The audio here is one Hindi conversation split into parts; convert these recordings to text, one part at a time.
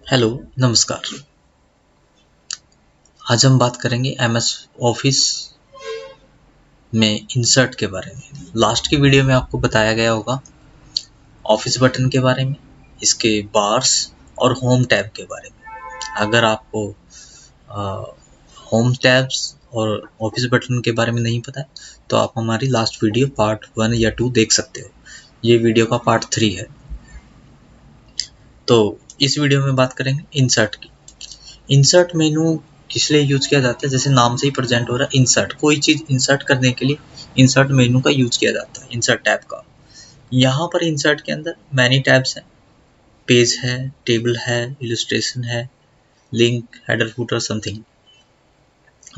हेलो, नमस्कार। आज हम बात करेंगे एमएस ऑफिस में इंसर्ट के बारे में। लास्ट की वीडियो में आपको बताया गया होगा ऑफिस बटन के बारे में, इसके बार्स और होम टैब के बारे में। अगर आपको होम टैब्स और ऑफिस बटन के बारे में नहीं पता है तो आप हमारी लास्ट वीडियो पार्ट 1 या 2 देख सकते हो। ये वीडियो का पार्ट 3 है। तो इस वीडियो में बात करेंगे इंसर्ट की। इंसर्ट मेनू किस लिए यूज किया जाता है? जैसे नाम से ही प्रेजेंट हो रहा है इंसर्ट, कोई चीज इंसर्ट करने के लिए इंसर्ट मेनू का यूज किया जाता है, इंसर्ट टैब का। यहाँ पर इंसर्ट के अंदर मैनी टैब्स हैं, पेज है, टेबल है, इलस्ट्रेशन है, link, header, footer, something.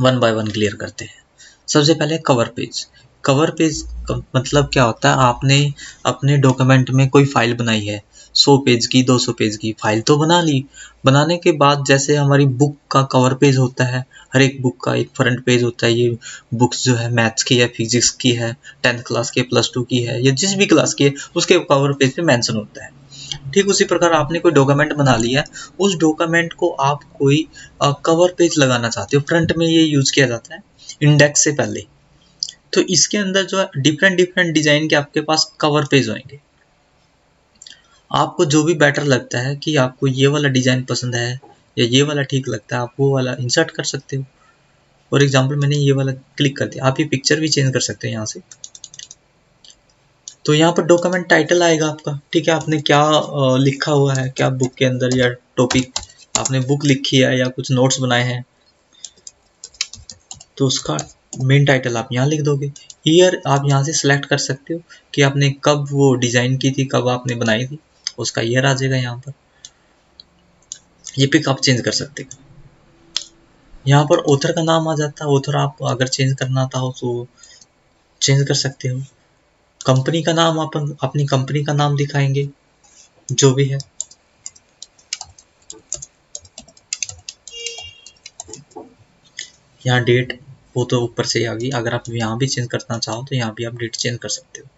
One by one clear करते हैं। सबसे पहले कवर पेज। कवर पेज का मतलब क्या होता है? आपने अपने डॉक्यूमेंट में कोई फाइल बनाई है, 100 पेज की, 200 पेज की फाइल तो बना ली। बनाने के बाद जैसे हमारी बुक का कवर पेज होता है, हर एक बुक का एक फ्रंट पेज होता है। ये बुक्स जो है मैथ्स की है, फिजिक्स की है, 10th क्लास की, +2 की है, या जिस भी क्लास की है उसके कवर पेज पे मेंशन होता है। ठीक उसी प्रकार आपने कोई डॉक्यूमेंट बना लिया, उस डॉक्यूमेंट को आप कोई कवर पेज लगाना चाहते हो, फ्रंट में ये यूज किया जाता है इंडेक्स से पहले। तो इसके अंदर जो है डिफरेंट डिफरेंट डिजाइन के आपके पास कवर पेज होंगे। आपको जो भी बेटर लगता है कि आपको ये वाला डिजाइन पसंद है या ये वाला ठीक लगता है, आप वो वाला इंसर्ट कर सकते हो। फॉर एग्जाम्पल मैंने ये वाला क्लिक कर दिया। आप ये पिक्चर भी चेंज कर सकते हैं यहाँ से। तो यहाँ पर डॉक्यूमेंट टाइटल आएगा आपका, ठीक है, आपने क्या लिखा हुआ है, क्या बुक के अंदर, या टॉपिक आपने बुक लिखी है या कुछ नोट्स बनाए हैं, तो उसका मेन टाइटल आप यहाँ लिख दोगे। ईयर आप यहाँ से सिलेक्ट कर सकते हो कि आपने कब वो डिजाइन की थी, कब आपने बनाई थी, उसका ईयर आ जाएगा यहाँ पर। ये पिक आप चेंज कर सकते हो। यहाँ पर ऑथर का नाम आ जाता है, ऑथर आप अगर चेंज करना था हो तो चेंज कर सकते हो। कंपनी का नाम अपन अपनी कंपनी का नाम दिखाएंगे जो भी है। यहाँ डेट वो तो ऊपर से आ गई, अगर आप यहाँ भी चेंज करना चाहो तो यहाँ भी आप डेट चेंज कर सकते हो।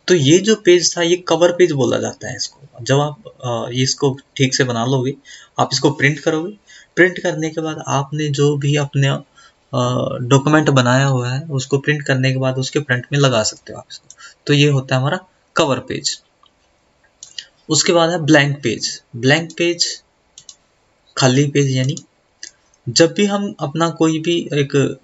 तो ये जो पेज था ये कवर पेज बोला जाता है इसको। जब आप इसको ठीक से बना लोगे, आप इसको प्रिंट करोगे, प्रिंट करने के बाद आपने जो भी अपने डॉक्यूमेंट बनाया हुआ है उसको प्रिंट करने के बाद उसके फ्रंट में लगा सकते हो आप इसको। तो ये होता है हमारा कवर पेज। उसके बाद है ब्लैंक पेज। ब्लैंक पेज खाली पेज, यानी जब भी हम अपना कोई भी एक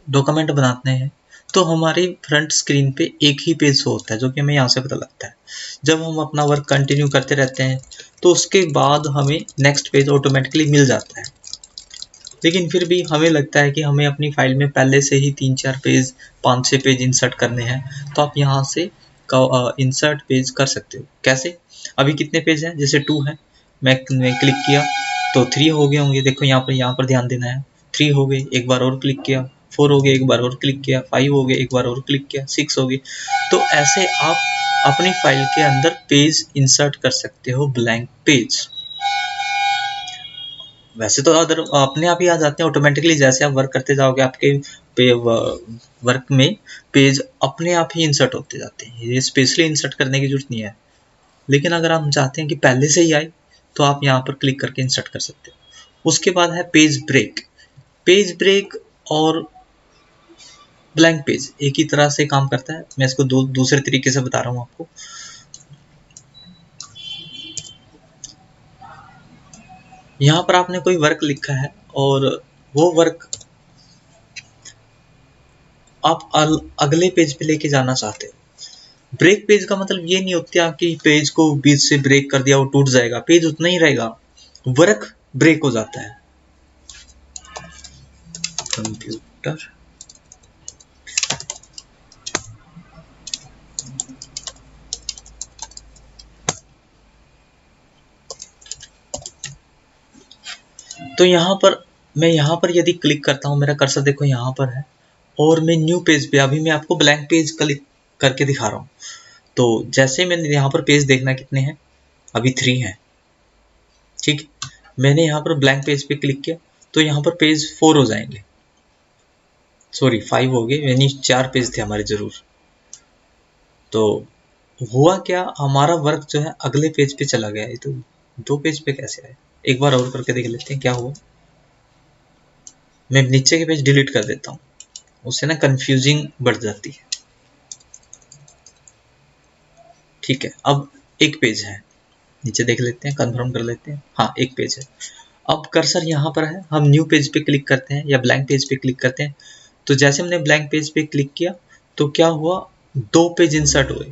डॉक्यूमेंट बनाते हैं तो हमारी फ्रंट स्क्रीन पे एक ही पेज शो होता है, जो कि हमें यहाँ से पता लगता है। जब हम अपना वर्क कंटिन्यू करते रहते हैं तो उसके बाद हमें नेक्स्ट पेज ऑटोमेटिकली मिल जाता है। लेकिन फिर भी हमें लगता है कि हमें अपनी फाइल में पहले से ही 3-4 पेज, 5-6 पेज इंसर्ट करने हैं, तो आप यहाँ से इंसर्ट पेज कर सकते हो। कैसे? अभी कितने पेज हैं? जैसे 2 है, मैं क्लिक किया तो 3 हो गए होंगे। देखो यहाँ पर ध्यान देना है। 3 हो गए, एक बार और क्लिक किया, 4 हो गए, एक बार और क्लिक किया, 5 हो गए, एक बार और क्लिक किया, 6 हो गए। तो ऐसे आप अपनी फाइल के अंदर पेज इंसर्ट कर सकते हो, ब्लैंक पेज। वैसे तो अदर अपने आप ही आ जाते हैं ऑटोमेटिकली, जैसे आप वर्क करते जाओगे आपके वर्क में पेज अपने आप ही इंसर्ट होते जाते हैं। ये स्पेशली इंसर्ट करने की जरूरत नहीं है। लेकिन अगर आप चाहते हैं कि पहले से ही आए तो आप यहाँ पर क्लिक करके इंसर्ट कर सकते हो। उसके बाद है पेज ब्रेक। पेज ब्रेक और ब्लैंक पेज एक ही तरह से काम करता है। मैं इसको दूसरे तरीके से बता रहा हूँ आपको। यहाँ पर आपने कोई वर्क लिखा है और वो वर्क आप अगले पेज पे लेके जाना चाहते हो। ब्रेक पेज का मतलब ये नहीं होता कि पेज को बीच से ब्रेक कर दिया वो टूट जाएगा, पेज उतना ही रहेगा, वर्क ब्रेक हो जाता है। कंप्यूटर तो यहाँ पर मैं यहाँ पर यदि क्लिक करता हूँ, मेरा कर्सर देखो यहाँ पर है, और मैं न्यू पेज पे, अभी मैं आपको ब्लैंक पेज क्लिक करके दिखा रहा हूँ। तो जैसे मैंने यहाँ पर पेज देखना कितने हैं, अभी 3 हैं, ठीक। मैंने यहाँ पर ब्लैंक पेज पे क्लिक किया तो यहाँ पर पेज 4 हो जाएंगे, सॉरी 5 हो गए, यानी 4 पेज थे हमारे जरूर। तो हुआ क्या, हमारा वर्क जो है अगले पेज पे चला गया। ये तो 2 पेज पे कैसे आया? एक बार और करके देख लेते हैं क्या हुआ। मैं नीचे के पेज डिलीट कर देता हूँ, उससे ना कंफ्यूजिंग बढ़ जाती है। ठीक है, अब एक पेज है, नीचे देख लेते हैं, कंफर्म कर लेते हैं, हाँ एक पेज है। अब कर्सर यहाँ पर है, हम न्यू पेज पे क्लिक करते हैं या ब्लैंक पेज पे क्लिक करते हैं। तो जैसे हमने ब्लैंक पेज पे क्लिक किया तो क्या हुआ, दो पेज इंसर्ट हुए,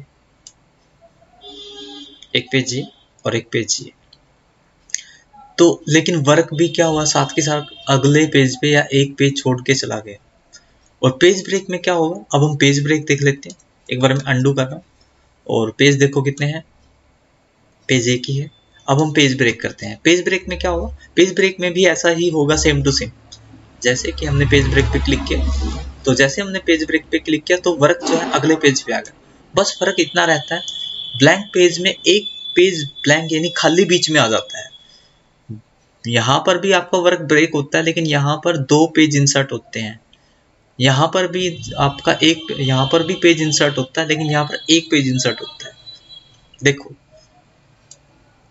एक पेज ये और एक पेज ये। तो लेकिन वर्क भी क्या हुआ, साथ के साथ अगले पेज पे या एक पेज छोड़ के चला गया। और पेज ब्रेक में क्या होगा, अब हम पेज ब्रेक देख लेते हैं। एक बार मैं अंडू कर रहा हूँ और पेज देखो कितने हैं, पेज एक ही है। अब हम पेज ब्रेक करते हैं। पेज ब्रेक में क्या होगा, पेज ब्रेक में भी ऐसा ही होगा, सेम टू सेम। जैसे कि हमने पेज ब्रेक पे क्लिक किया, तो जैसे हमने पेज ब्रेक पे क्लिक किया तो वर्क जो है अगले पेज पे आ गया। बस फर्क इतना रहता है, ब्लैंक पेज में एक पेज ब्लैंक यानी खाली बीच में आ जाता है। यहाँ पर भी आपका वर्क ब्रेक होता है, लेकिन यहाँ पर दो पेज इंसर्ट होते हैं। यहाँ पर भी आपका एक, यहाँ पर भी पेज इंसर्ट होता है, लेकिन यहाँ पर एक पेज इंसर्ट होता है। देखो,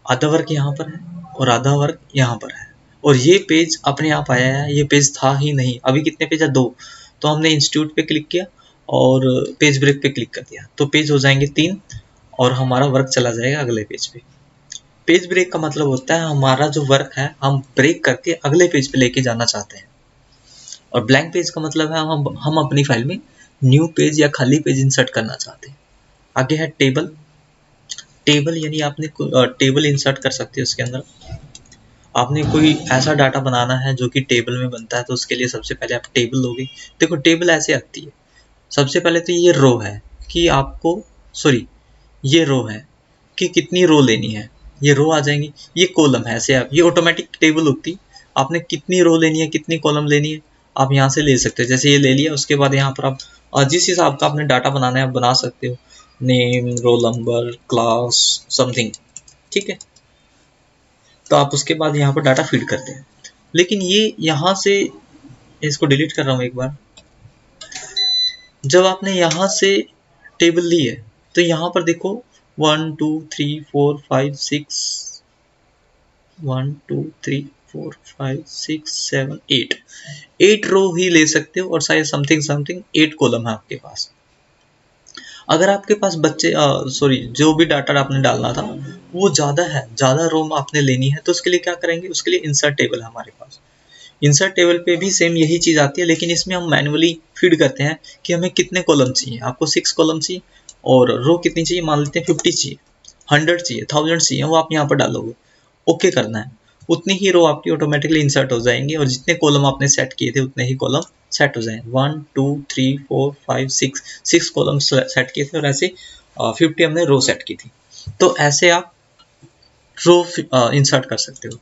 आधा वर्क यहाँ पर है और आधा वर्क यहाँ पर है, और ये पेज अपने आप आया है, ये पेज था ही नहीं। अभी कितने पेज है, दो। तो हमने इंस्टीट्यूट पे क्लिक किया और पेज ब्रेक पे क्लिक कर दिया, तो पेज हो जाएंगे 3 और हमारा वर्क चला जाएगा अगले पेज पे। पेज ब्रेक का मतलब होता है हमारा जो वर्क है हम ब्रेक करके अगले पेज पे लेके जाना चाहते हैं। और ब्लैंक पेज का मतलब है हम अपनी फाइल में न्यू पेज या खाली पेज इंसर्ट करना चाहते हैं। आगे है टेबल। टेबल यानी आपने टेबल इंसर्ट कर सकते हो उसके अंदर। आपने कोई ऐसा डाटा बनाना है जो कि टेबल में बनता है, तो उसके लिए सबसे पहले आप टेबल लोगे। देखो टेबल ऐसे आती है, सबसे पहले तो ये रो है कि आपको, सॉरी ये रो है कि कितनी रो लेनी है, ये रो आ जाएंगी। ये कॉलम है, ऐसे आप, ये ऑटोमेटिक टेबल होती, आपने कितनी रो लेनी है कितनी कॉलम लेनी है आप यहाँ से ले सकते हो। जैसे ये ले लिया, उसके बाद यहाँ पर आप जिस हिसाब का आपने डाटा बनाना है आप बना सकते हो, name, roll number, class, something. ठीक है, तो आप उसके बाद यहाँ पर डाटा फीड करते हैं। लेकिन ये यहाँ से, इसको डिलीट कर रहा हूँ एक बार। जब आपने यहाँ से टेबल ली है तो यहाँ पर देखो 1 2 3 4 5 6 1 2 3 4 5 6 7 8 रो ही ले सकते हो, और शायद समथिंग समथिंग 8 कॉलम है आपके पास। अगर आपके पास बच्चे सॉरी जो भी डाटा आपने डालना था वो ज़्यादा है, ज़्यादा रो आपने लेनी है, तो उसके लिए क्या करेंगे, उसके लिए इंसर्ट टेबल है हमारे पास। इंसर्ट टेबल पे भी सेम यही चीज़ आती है, लेकिन इसमें हम मैनुअली फीड करते हैं कि हमें कितने कॉलम चाहिए। आपको 6 कॉलम चाहिए और रो कितनी चाहिए, मान लेते हैं 50 चाहिए, 100 चाहिए, 1000 चाहिए, वो आप यहाँ पर डालोगे, ओके करना है, उतनी ही रो आपकी ऑटोमेटिकली इंसर्ट हो जाएंगी, और जितने कॉलम आपने सेट किए थे उतने ही कॉलम सेट हो जाएंगे। 1 2 3 4 5 6 कॉलम सेट किए थे, और ऐसे 50 हमने रो सेट की थी। तो ऐसे आप रो इंसर्ट कर सकते हो।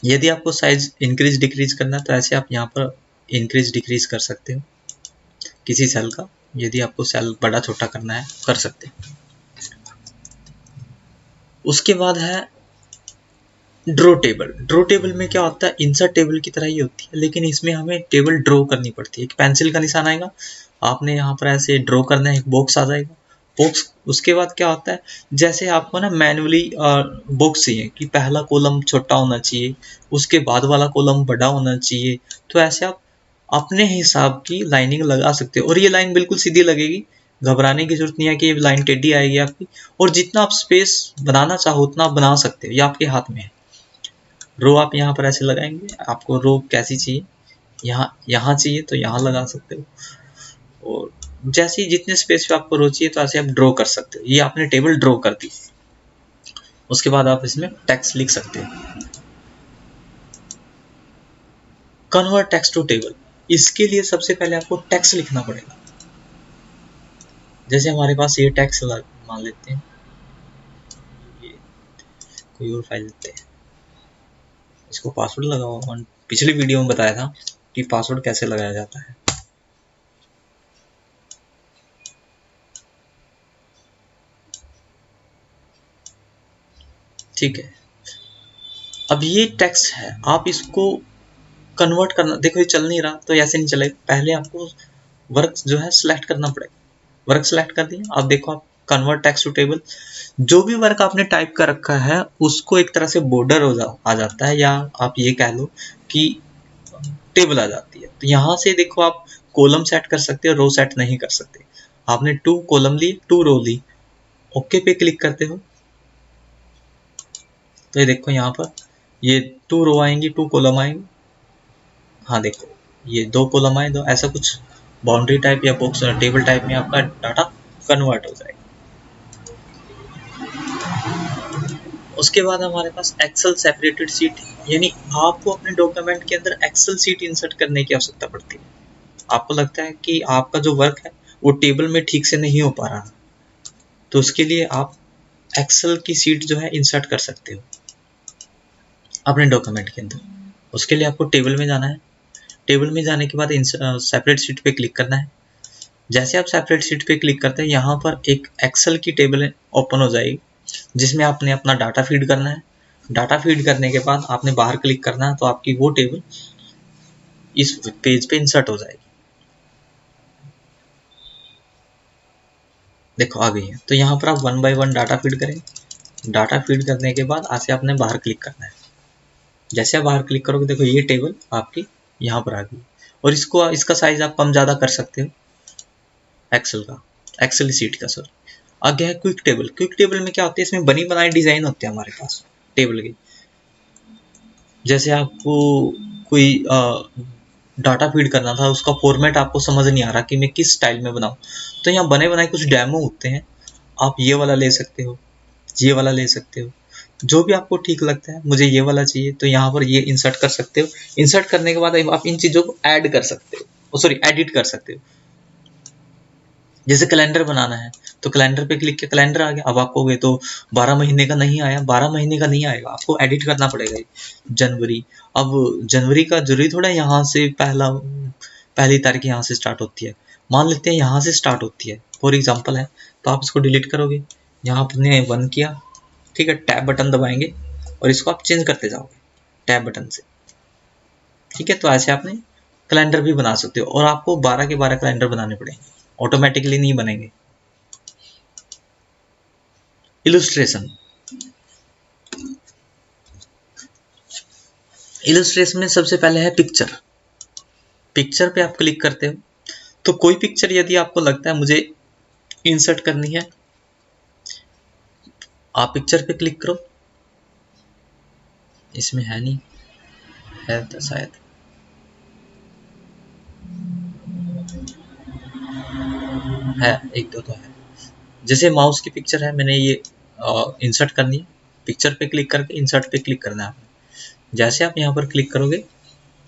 यदि आपको साइज इंक्रीज डिक्रीज करना है तो ऐसे आप यहाँ पर इंक्रीज डिक्रीज कर सकते हो किसी सेल का। यदि आपको सेल बड़ा छोटा करना है कर सकते हैं। उसके बाद है ड्रॉ टेबल। ड्रॉ टेबल में क्या होता है, इंसर्ट टेबल की तरह ही होती है, लेकिन इसमें हमें टेबल ड्रॉ करनी पड़ती है। एक पेंसिल का निशान आएगा, आपने यहाँ पर ऐसे ड्रॉ करना है, एक बॉक्स आ जाएगा, बॉक्स। उसके बाद क्या होता है, जैसे आपको ना मैनुअली बॉक्स चाहिए कि पहला कॉलम छोटा होना चाहिए, उसके बाद वाला कॉलम बड़ा होना चाहिए, तो ऐसे आप अपने हिसाब की लाइनिंग लगा सकते हो। और ये लाइन बिल्कुल सीधी लगेगी, घबराने की जरूरत नहीं है कि ये लाइन टेढ़ी आएगी आपकी। और जितना आप स्पेस बनाना चाहो उतना आप बना सकते हो, ये आपके हाथ में है। रो आप यहाँ पर ऐसे लगाएंगे, आपको रो कैसी चाहिए, यहाँ चाहिए तो यहाँ लगा सकते हो, और जैसे जितने स्पेस पे आपको रो चाहिए तो ऐसे आप ड्रॉ कर सकते हो। ये आपने टेबल ड्रॉ कर दी। उसके बाद आप इसमें टेक्स्ट लिख सकते हो। कन्वर्ट टेक्स्ट टू टेबल, इसके लिए सबसे पहले आपको टेक्स्ट लिखना पड़ेगा। जैसे हमारे पास ये टेक्स्ट मान लेते हैं, ये कोई और फाइल लेते हैं, इसको पासवर्ड लगाओ। पिछली वीडियो में बताया था कि पासवर्ड कैसे लगाया जाता है। ठीक है, अब ये टेक्स्ट है, आप इसको कन्वर्ट करना। देखो ये चल नहीं रहा तो ऐसे नहीं चलेगा, पहले आपको वर्क जो है सिलेक्ट करना पड़ेगा। वर्क सिलेक्ट कर दिया, अब देखो आप कन्वर्ट टेक्स्ट टू टेबल, जो भी वर्क आपने टाइप कर रखा है उसको एक तरह से बॉर्डर आ जाता है, या आप ये कह लो कि टेबल आ जाती है। तो यहाँ से देखो आप कॉलम सेट कर सकते हो, रो सेट नहीं कर सकते। आपने 2 कॉलम ली, 2 रो ली, ओके पे क्लिक करते हो तो ये देखो यहाँ पर ये 2 रो आएंगी, 2 कॉलम आएंगे। हाँ देखो ये 2 कॉलम आए, 2 ऐसा कुछ बाउंड्री टाइप या बॉक्स टेबल टाइप में आपका डाटा कन्वर्ट हो जाएगा। उसके बाद हमारे पास एक्सेल सेपरेटेड सीट, यानी आपको अपने डॉक्यूमेंट के अंदर एक्सेल सीट इंसर्ट करने की आवश्यकता पड़ती है। आपको लगता है कि आपका जो वर्क है वो टेबल में ठीक से नहीं हो पा रहा, तो उसके लिए आप एक्सेल की सीट जो है इंसर्ट कर सकते हो अपने डॉक्यूमेंट के अंदर। उसके लिए आपको टेबल में जाना है, टेबल में जाने के बाद सेपरेट सीट पे क्लिक करना है। जैसे आप सेपरेट सीट पे क्लिक करते हैं यहाँ पर एक एक्सेल की टेबल ओपन हो जाएगी जिसमें आपने अपना डाटा फीड करना है। डाटा फीड करने के बाद आपने बाहर क्लिक करना है तो आपकी वो टेबल इस पेज पे इंसर्ट हो जाएगी। देखो आ गई है। तो यहाँ पर आप 1 बाय 1 डाटा फीड करें। डाटा फीड करने के बाद आज से आपने बाहर क्लिक करना है। जैसे आप बाहर क्लिक करोगे देखो ये टेबल आपकी यहाँ पर आ गई, और इसका साइज आप कम ज़्यादा कर सकते हो एक्सेल सीट का सॉरी। आगे है क्विक टेबल। क्विक टेबल में क्या होता है, इसमें बनी बनाई डिजाइन होते हैं हमारे पास टेबल के। जैसे आपको कोई डाटा फीड करना था, उसका फॉर्मेट आपको समझ नहीं आ रहा कि मैं किस स्टाइल में बनाऊं, तो यहाँ बने बनाए कुछ डेमो होते हैं, आप ये वाला ले सकते हो, ये वाला ले सकते हो, जो भी आपको ठीक लगता है। मुझे ये वाला चाहिए तो यहाँ पर ये इंसर्ट कर सकते हो। इंसर्ट करने के बाद आप इन चीज़ों को ऐड कर सकते हो, सॉरी एडिट कर सकते हो। जैसे कैलेंडर बनाना है तो कैलेंडर पे क्लिक किया, कैलेंडर आ गया। अब आपको गए तो 12 महीने का नहीं आया, 12 महीने का नहीं आएगा, आपको एडिट करना पड़ेगा जनवरी। अब जनवरी का जरूरी थोड़ा यहाँ से पहली तारीख यहाँ से स्टार्ट होती है, मान लेते हैं यहाँ से स्टार्ट होती है फॉर एग्जाम्पल है, तो आप इसको डिलीट करोगे। यहाँ आपने 1 किया, ठीक है, टैब बटन दबाएंगे और इसको आप चेंज करते जाओगे टैब बटन से, ठीक है। तो ऐसे आपने कैलेंडर भी बना सकते हो, और आपको 12 के 12 कैलेंडर बनाने पड़ेंगे, ऑटोमेटिकली नहीं बनेंगे। इलस्ट्रेशन, इलस्ट्रेशन में सबसे पहले है पिक्चर। पिक्चर पे आप क्लिक करते हो तो कोई पिक्चर यदि आपको लगता है मुझे इंसर्ट करनी है, आप पिक्चर पे क्लिक करो। इसमें है नहीं, है तो शायद, है एक दो तो है। जैसे माउस की पिक्चर है, मैंने ये इंसर्ट करनी है, पिक्चर पे क्लिक करके इंसर्ट पे क्लिक करना है आपने। जैसे आप यहाँ पर क्लिक करोगे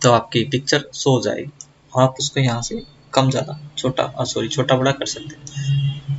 तो आपकी पिक्चर शो हो जाएगी, आप उसको यहाँ से कम ज़्यादा छोटा बड़ा कर सकते हैं।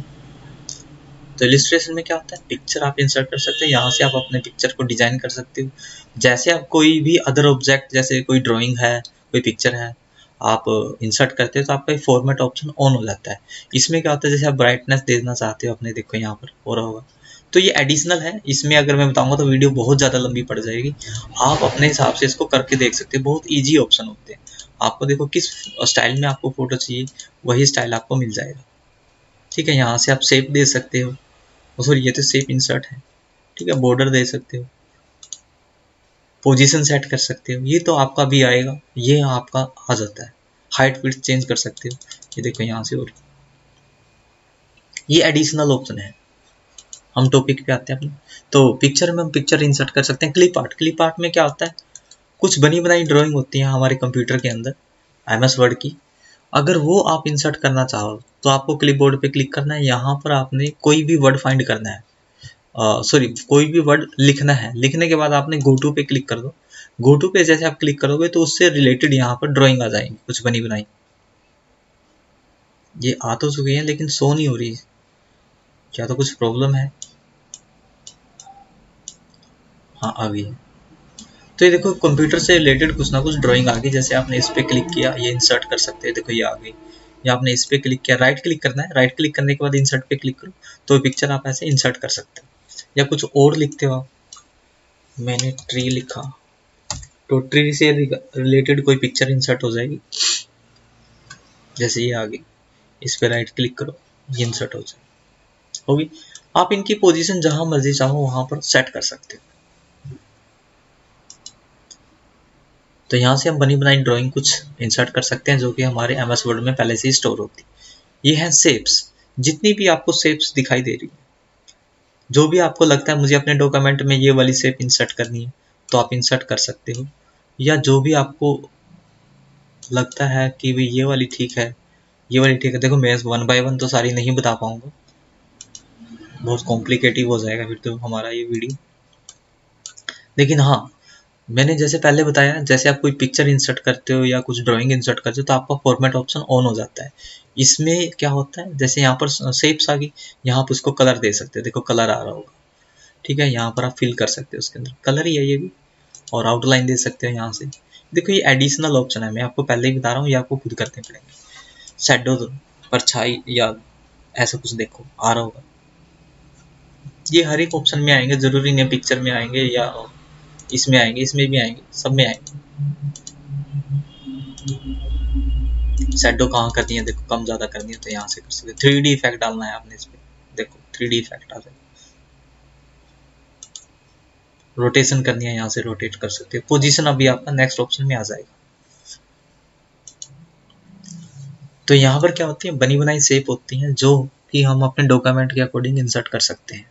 तो इलिस्ट्रेशन में क्या होता है, पिक्चर आप इंसर्ट कर सकते हैं, यहाँ से आप अपने पिक्चर को डिजाइन कर सकते हो। जैसे आप कोई भी अदर ऑब्जेक्ट, जैसे कोई ड्राइंग है, कोई पिक्चर है, आप इंसर्ट करते हो तो आपका फॉर्मेट ऑप्शन ऑन हो जाता है। इसमें क्या होता है, जैसे आप ब्राइटनेस देना चाहते हो अपने, देखो यहाँ पर हो रहा होगा, तो ये एडिशनल है। इसमें अगर मैं बताऊंगा तो वीडियो बहुत ज़्यादा लंबी पड़ जाएगी, आप अपने हिसाब से इसको करके देख सकते हो। बहुत ईजी ऑप्शन होते हैं। आपको देखो किस स्टाइल में आपको फोटो चाहिए वही स्टाइल आपको मिल जाएगा, ठीक है। यहाँ से आप शेप दे सकते हो, सॉरी ये तो शेप इंसर्ट है, ठीक है। बॉर्डर दे सकते हो, पोजीशन सेट कर सकते हो, ये तो आपका भी आएगा, ये आपका आ जाता है। हाइट विड्थ चेंज कर सकते हो, ये देखो यहाँ से, और ये एडिशनल ऑप्शन है। हम टॉपिक पे आते हैं अपने। तो पिक्चर में हम पिक्चर इंसर्ट कर सकते हैं। क्लिप आर्ट, क्लिप आर्ट में क्या होता है, कुछ बनी बनाई ड्राइंग होती है हमारे कंप्यूटर के अंदर MS वर्ड की, अगर वो आप इंसर्ट करना चाहो तो आपको क्लिपबोर्ड पे क्लिक करना है। यहाँ पर आपने कोई भी वर्ड फाइंड करना है, कोई भी वर्ड लिखना है। लिखने के बाद आपने गो टू पे क्लिक कर दो। गो टू पे जैसे आप क्लिक करोगे तो उससे रिलेटेड यहाँ पर ड्राइंग आ जाएगी, कुछ बनी बनाई। ये आ तो चुकी है लेकिन शो नहीं हो रही, क्या तो कुछ प्रॉब्लम है। हाँ आ गई है। तो ये देखो कंप्यूटर से रिलेटेड कुछ ना कुछ ड्राइंग आ गई। जैसे आपने इस पे क्लिक किया, ये इंसर्ट कर सकते हैं, देखो ये आ गई। या आपने इस पे क्लिक किया, राइट क्लिक करना है, राइट क्लिक करने के बाद इंसर्ट पे क्लिक करो तो पिक्चर आप ऐसे इंसर्ट कर सकते हो। या कुछ और लिखते हो आप, मैंने ट्री लिखा तो ट्री से रिलेटेड कोई पिक्चर इंसर्ट हो जाएगी। जैसे ये आ गई, इस पे राइट क्लिक करो, ये इंसर्ट हो जाए, होगी। आप इनकी पोजीशन जहां मर्जी चाहो वहां पर सेट कर सकते हो। तो यहाँ से हम बनी बनाई ड्राइंग कुछ इंसर्ट कर सकते हैं जो कि हमारे MS वर्ड में पहले से ही स्टोर होती है। ये है शेप्स। जितनी भी आपको शेप्स दिखाई दे रही है, जो भी आपको लगता है मुझे अपने डॉक्यूमेंट में ये वाली शेप इंसर्ट करनी है तो आप इंसर्ट कर सकते हो, या जो भी आपको लगता है कि भाई ये वाली ठीक है, ये वाली ठीक है। देखो मैं 1 बाय 1 तो सारी नहीं बता पाऊंगा, बहुत कॉम्प्लिकेटिव हो जाएगा फिर तो हमारा ये वीडियो। लेकिन हाँ, मैंने जैसे पहले बताया, जैसे आप कोई पिक्चर इंसर्ट करते हो या कुछ ड्राइंग इंसर्ट करते हो तो आपका फॉर्मेट ऑप्शन ऑन हो जाता है। इसमें क्या होता है, जैसे यहाँ पर शेप्स आ गई, यहाँ पर उसको कलर दे सकते हो। देखो कलर आ रहा होगा, ठीक है। यहाँ पर आप फिल कर सकते हो, उसके अंदर कलर ही है ये भी, और आउटलाइन दे सकते हो यहाँ से। देखो ये एडिशनल ऑप्शन है, मैं आपको पहले ही बता रहा हूँ, ये आपको खुद करने पड़ेंगे। शैडो परछाई या ऐसा कुछ देखो आ रहा होगा, ये हर एक ऑप्शन में आएंगे, जरूरी नहीं पिक्चर में आएंगे या इसमें आएंगे, इसमें भी आएंगे, सब में आएंगे। शैडो कहाँ करनी है, देखो कम ज्यादा करनी है तो यहाँ से कर सकते। 3D इफेक्ट डालना है आपने इसमें, देखो 3D इफेक्ट आ जाएगा। रोटेशन करनी है, यहाँ से रोटेट कर सकते हो। पोजीशन अभी आपका नेक्स्ट ऑप्शन में आ जाएगा। तो यहाँ पर क्या होती है, बनी बनाई शेप होती हैं जो कि हम अपने डॉक्यूमेंट के अकॉर्डिंग इंसर्ट कर सकते हैं।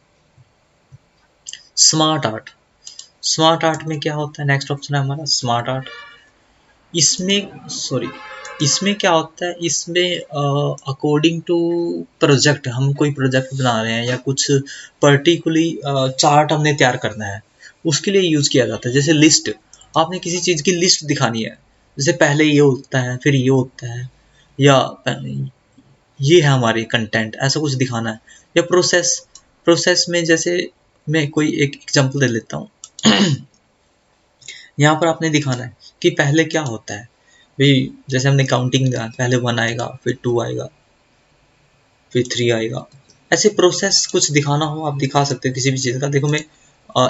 स्मार्ट आर्ट, स्मार्ट आर्ट में क्या होता है, नेक्स्ट ऑप्शन है हमारा स्मार्ट आर्ट। इसमें क्या होता है, इसमें अकॉर्डिंग टू प्रोजेक्ट, हम कोई प्रोजेक्ट बना रहे हैं या कुछ पर्टिकुलरली चार्ट हमने तैयार करना है, उसके लिए यूज किया जाता है। जैसे लिस्ट, आपने किसी चीज की लिस्ट दिखानी है, जैसे पहले ये होता है फिर ये होता है, या ये है हमारी कंटेंट, ऐसा कुछ दिखाना है। या प्रोसेस में जैसे मैं कोई एक एग्जांपल दे लेता हूँ। यहाँ पर आपने दिखाना है कि पहले क्या होता है भाई, जैसे हमने काउंटिंग, पहले 1 आएगा, फिर 2 आएगा, फिर 3 आएगा। ऐसे प्रोसेस कुछ दिखाना हो आप दिखा सकते हो किसी भी चीज़ का। देखो मैं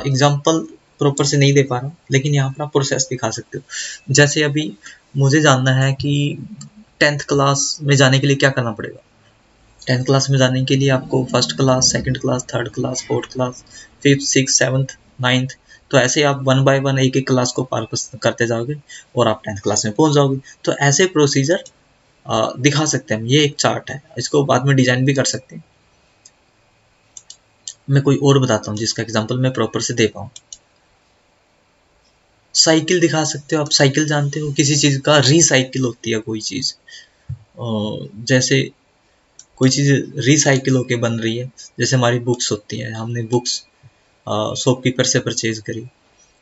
एग्जांपल प्रॉपर से नहीं दे पा रहा हूँ, लेकिन यहाँ पर आप प्रोसेस दिखा सकते हो। जैसे अभी मुझे जानना है कि 10th क्लास में जाने के लिए क्या करना पड़ेगा। 10th क्लास में जाने के लिए आपको 1st class, 2nd class, 3rd class, 4th class, 5th, 6th, 7th, 9th, तो ऐसे आप 1 बाय 1 एक एक क्लास को पार करते जाओगे और आप 10th क्लास में पहुंच जाओगे। तो ऐसे प्रोसीजर दिखा सकते हैं हम। ये एक चार्ट है, इसको बाद में डिजाइन भी कर सकते हैं। मैं कोई और बताता हूँ जिसका एग्जांपल मैं प्रॉपर से दे पाऊँ। साइकिल दिखा सकते हो आप। साइकिल जानते हो, किसी चीज़ का रिसाइकिल होती है कोई चीज़, जैसे कोई चीज़ रिसाइकिल होके बन रही है। जैसे हमारी बुक्स होती हैं, हमने बुक्स शॉपकीपर से परचेज करी,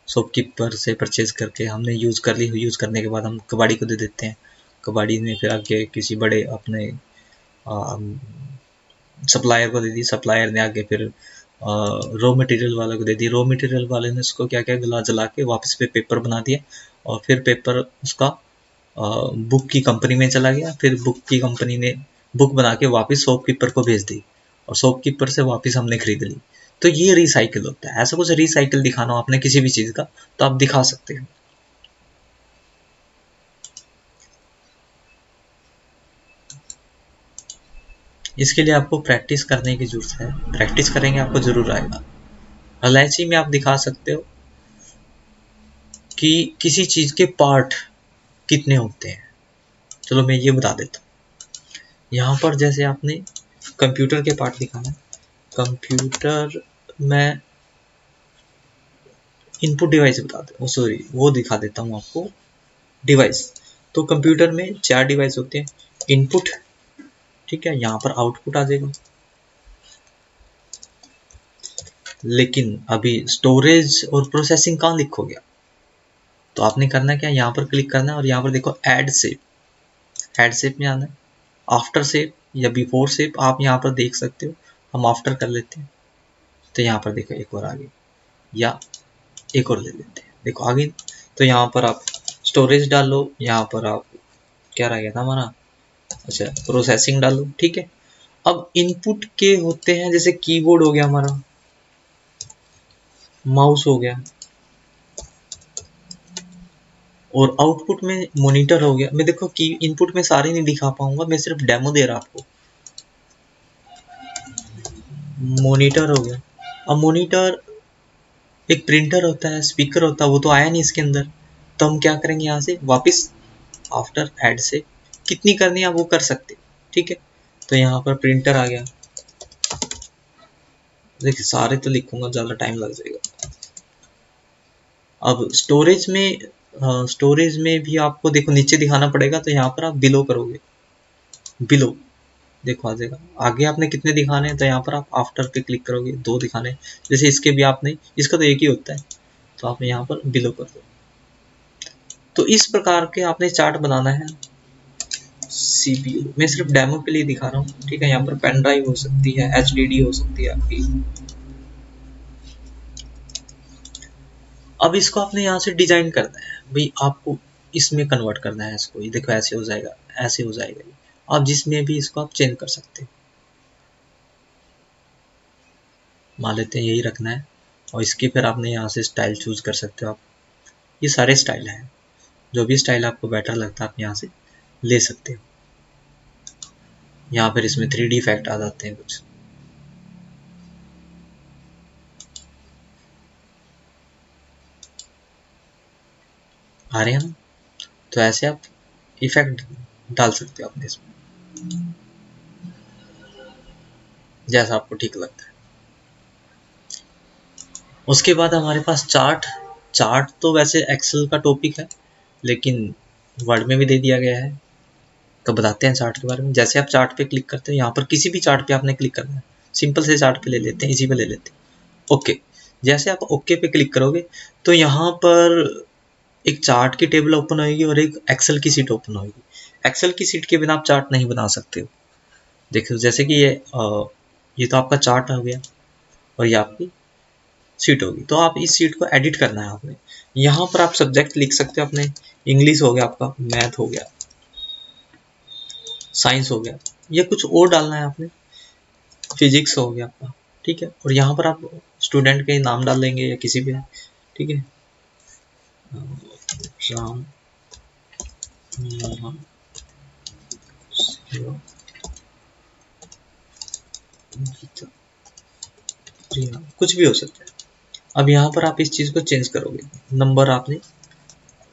शॉपकीपर से परचेज करके हमने यूज़ कर ली, यूज़ करने के बाद हम कबाड़ी को दे देते हैं, कबाड़ी ने फिर आगे किसी बड़े अपने सप्लायर को दे दी, सप्लायर ने आगे फिर रॉ मटेरियल वाले को दे दी, रॉ मटेरियल वाले ने उसको क्या क्या गला जला के वापस पे पेपर बना दिया, और फिर पेपर उसका बुक की कंपनी में चला गया। फिर बुक की कंपनी ने बुक बना के वापस शॉपकीपर को भेज दी और शॉपकीपर से वापस हमने खरीद ली। तो ये रिसाइकिल होता है। ऐसा कुछ रिसाइकिल दिखाना हो आपने किसी भी चीज़ का तो आप दिखा सकते हो। इसके लिए आपको प्रैक्टिस करने की जरूरत है, प्रैक्टिस करेंगे आपको जरूर आएगा। एलआईसी में आप दिखा सकते हो कि किसी चीज़ के पार्ट कितने होते हैं। चलो मैं ये बता देता हूँ। यहाँ पर जैसे आपने कंप्यूटर के पार्ट दिखाना है, कंप्यूटर में इनपुट डिवाइस बता दो, सॉरी वो दिखा देता हूँ आपको, डिवाइस। तो कंप्यूटर में 4 डिवाइस होते हैं। इनपुट, ठीक है, यहाँ पर आउटपुट आ जाएगा। लेकिन अभी स्टोरेज और प्रोसेसिंग कहाँ लिखोगे, तो आपने करना क्या, यहाँ पर क्लिक करना है और यहाँ पर देखो ऐड शेप, ऐड शेप में आना है। आफ्टर शेप या बिफोर शेप आप यहाँ पर देख सकते हो। हम आफ्टर कर लेते हैं, तो यहाँ पर देखो एक और आ गई, या एक और ले लेते हैं, देखो आ गई। तो यहाँ पर आप स्टोरेज डालो, यहाँ पर आप क्या रह गया था हमारा, अच्छा प्रोसेसिंग डालो, ठीक है। अब इनपुट के होते हैं, जैसे कीबोर्ड हो गया हमारा, माउस हो गया, और आउटपुट में मॉनिटर हो गया। मैं देखो कि इनपुट में सारे नहीं दिखा पाऊंगा, मैं सिर्फ डेमो दे रहा आपको। मॉनिटर हो गया। अब मॉनिटर एक प्रिंटर होता है, स्पीकर होता है, वो तो आया नहीं इसके अंदर, तो हम क्या करेंगे यहाँ से वापस आफ्टर ऐड से कितनी करनी है आप वो कर सकते, ठीक है। तो यहाँ पर प्रिंटर आ गया, देखिए सारे तो लिखूंगा ज़्यादा टाइम लग जाएगा। अब स्टोरेज में भी आपको देखो नीचे दिखाना पड़ेगा, तो यहाँ पर आप बिलो करोगे, बिलो देखो आ जाएगा। आगे आपने कितने दिखाने हैं, तो यहाँ पर आप आफ्टर पे क्लिक करोगे, 2 दिखाने, जैसे इसके भी आपने, इसका तो एक ही होता है, तो आपने यहाँ पर बिलो कर दो। तो इस प्रकार के आपने चार्ट बनाना है। सीपीयू मैं सिर्फ डेमो के लिए दिखा रहा हूँ, ठीक है। यहाँ पर पेन ड्राइव हो सकती है, एचडीडी हो सकती है आपकी। अब इसको आपने यहाँ से डिजाइन करना है भाई, आपको इसमें कन्वर्ट करना है इसको, ये देखो ऐसे हो जाएगा, ऐसे हो जाएगा। आप जिसमें भी इसको आप चेंज कर सकते हो, मान लेते हैं यही रखना है, और इसकी फिर आपने यहाँ से स्टाइल चूज कर सकते हो आप। ये सारे स्टाइल हैं, जो भी स्टाइल आपको बेटर लगता है आप यहाँ से ले सकते हो। यहाँ फिर इसमें 3D इफेक्ट आ जाते हैं कुछ, आ रहे हैं ना, तो ऐसे आप इफेक्ट डाल सकते हो अपने इसमें, जैसा आपको ठीक लगता है। उसके बाद हमारे पास चार्ट। चार्ट तो वैसे एक्सेल का टॉपिक है, लेकिन वर्ड में भी दे दिया गया है, तो बताते हैं चार्ट के बारे में। जैसे आप चार्ट पे क्लिक करते हो, यहाँ पर किसी भी चार्ट पे आपने क्लिक करना है, सिंपल से चार्ट पे ले लेते हैं, इसी पे ले लेते हैं, ओके। जैसे आप ओके पे क्लिक करोगे, तो यहाँ पर एक चार्ट की टेबल ओपन होगी और एक एक्सेल की सीट ओपन होगी। एक्सेल की सीट के बिना आप चार्ट नहीं बना सकते हो। देखो जैसे कि ये तो आपका चार्ट हो गया, और ये आपकी सीट होगी, तो आप इस सीट को एडिट करना है आपने। यहाँ पर आप सब्जेक्ट लिख सकते हो अपने, इंग्लिश हो गया आपका, मैथ हो गया, साइंस हो गया, ये कुछ और डालना है आपने, फिजिक्स हो गया आपका, ठीक है। और यहाँ पर आप स्टूडेंट के नाम डाल देंगे या किसी भी, ठीक है, राम मोहन गीता, कुछ भी हो सकता है। अब यहाँ पर आप इस चीज़ को चेंज करोगे, नंबर आपने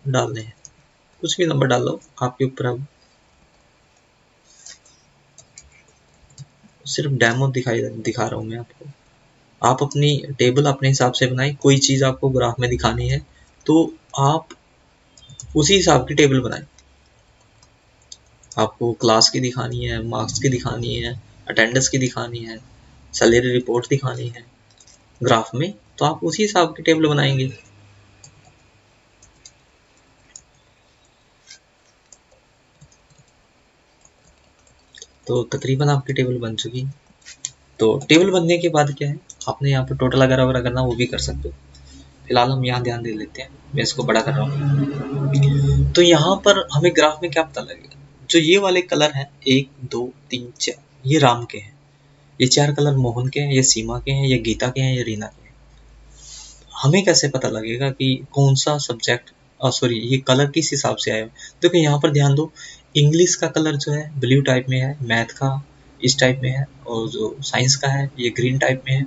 डालने हैं, कुछ भी नंबर डाल लो आपके ऊपर। अब सिर्फ डेमो दिखा रहा हूँ मैं आपको, आप अपनी टेबल अपने हिसाब से बनाएं। कोई चीज़ आपको ग्राफ में दिखानी है तो आप उसी हिसाब की टेबल बनाएं। आपको क्लास की दिखानी है, मार्क्स की दिखानी है, अटेंडेंस की दिखानी है, सैलरी रिपोर्ट दिखानी है ग्राफ में, तो आप उसी हिसाब की टेबल बनाएंगे। तो तकरीबन आपकी टेबल बन चुकी। तो टेबल बनने के बाद क्या है, आपने यहाँ पर टोटल अगर वगैरह करना वो भी कर सकते हो। फिलहाल हम यहाँ ध्यान दे लेते हैं, मैं इसको बड़ा कर रहा हूँ। तो यहाँ पर हमें ग्राफ में क्या पता लगेगा, जो ये वाले कलर हैं 1 2 3 4, ये राम के हैं, ये 4 कलर मोहन के हैं, ये सीमा के हैं, ये गीता के हैं, ये रीना के हैं। हमें कैसे पता लगेगा कि कौन सा सब्जेक्ट, सॉरी ये कलर किस हिसाब से आया। देखो यहाँ पर ध्यान दो, इंग्लिश का कलर जो है ब्लू टाइप में है, मैथ का इस टाइप में है, और जो साइंस का है ये ग्रीन टाइप में है,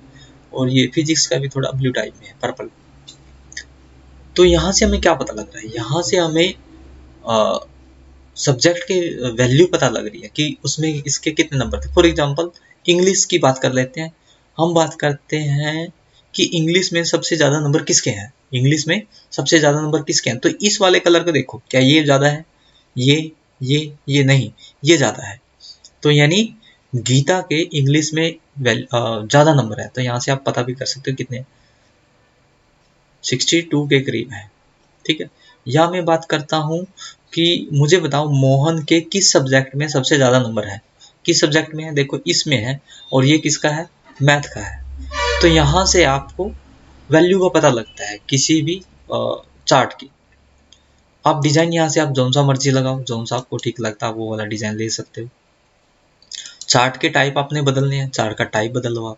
और ये फिजिक्स का भी थोड़ा ब्लू टाइप में है, पर्पल। तो यहाँ से हमें क्या पता लग रहा है, यहाँ से हमें सब्जेक्ट के वैल्यू पता लग रही है कि उसमें इसके कितने नंबर थे। फॉर एग्जांपल इंग्लिश की बात कर लेते हैं, हम बात करते हैं कि इंग्लिश में सबसे ज़्यादा नंबर किसके हैं, इंग्लिश में सबसे ज़्यादा नंबर किसके हैं। तो इस वाले कलर को देखो, क्या ये ज़्यादा है, ये नहीं, ये ज़्यादा है। तो यानी गीता के इंग्लिश में ज़्यादा नंबर है, तो यहाँ से आप पता भी कर सकते हो कितने, 62 के करीब है, ठीक है। या मैं बात करता हूँ कि मुझे बताओ मोहन के किस सब्जेक्ट में सबसे ज़्यादा नंबर है, किस सब्जेक्ट में है, देखो इसमें है, और ये किसका है, मैथ का है। तो यहाँ से आपको वैल्यू का पता लगता है किसी भी चार्ट की। आप डिज़ाइन यहाँ से आप जौन सा मर्जी लगाओ, जौन सा आपको ठीक लगता है वो वाला डिज़ाइन ले सकते हो। चार्ट के टाइप आपने बदलने हैं, चार्ट का टाइप बदल लो आप,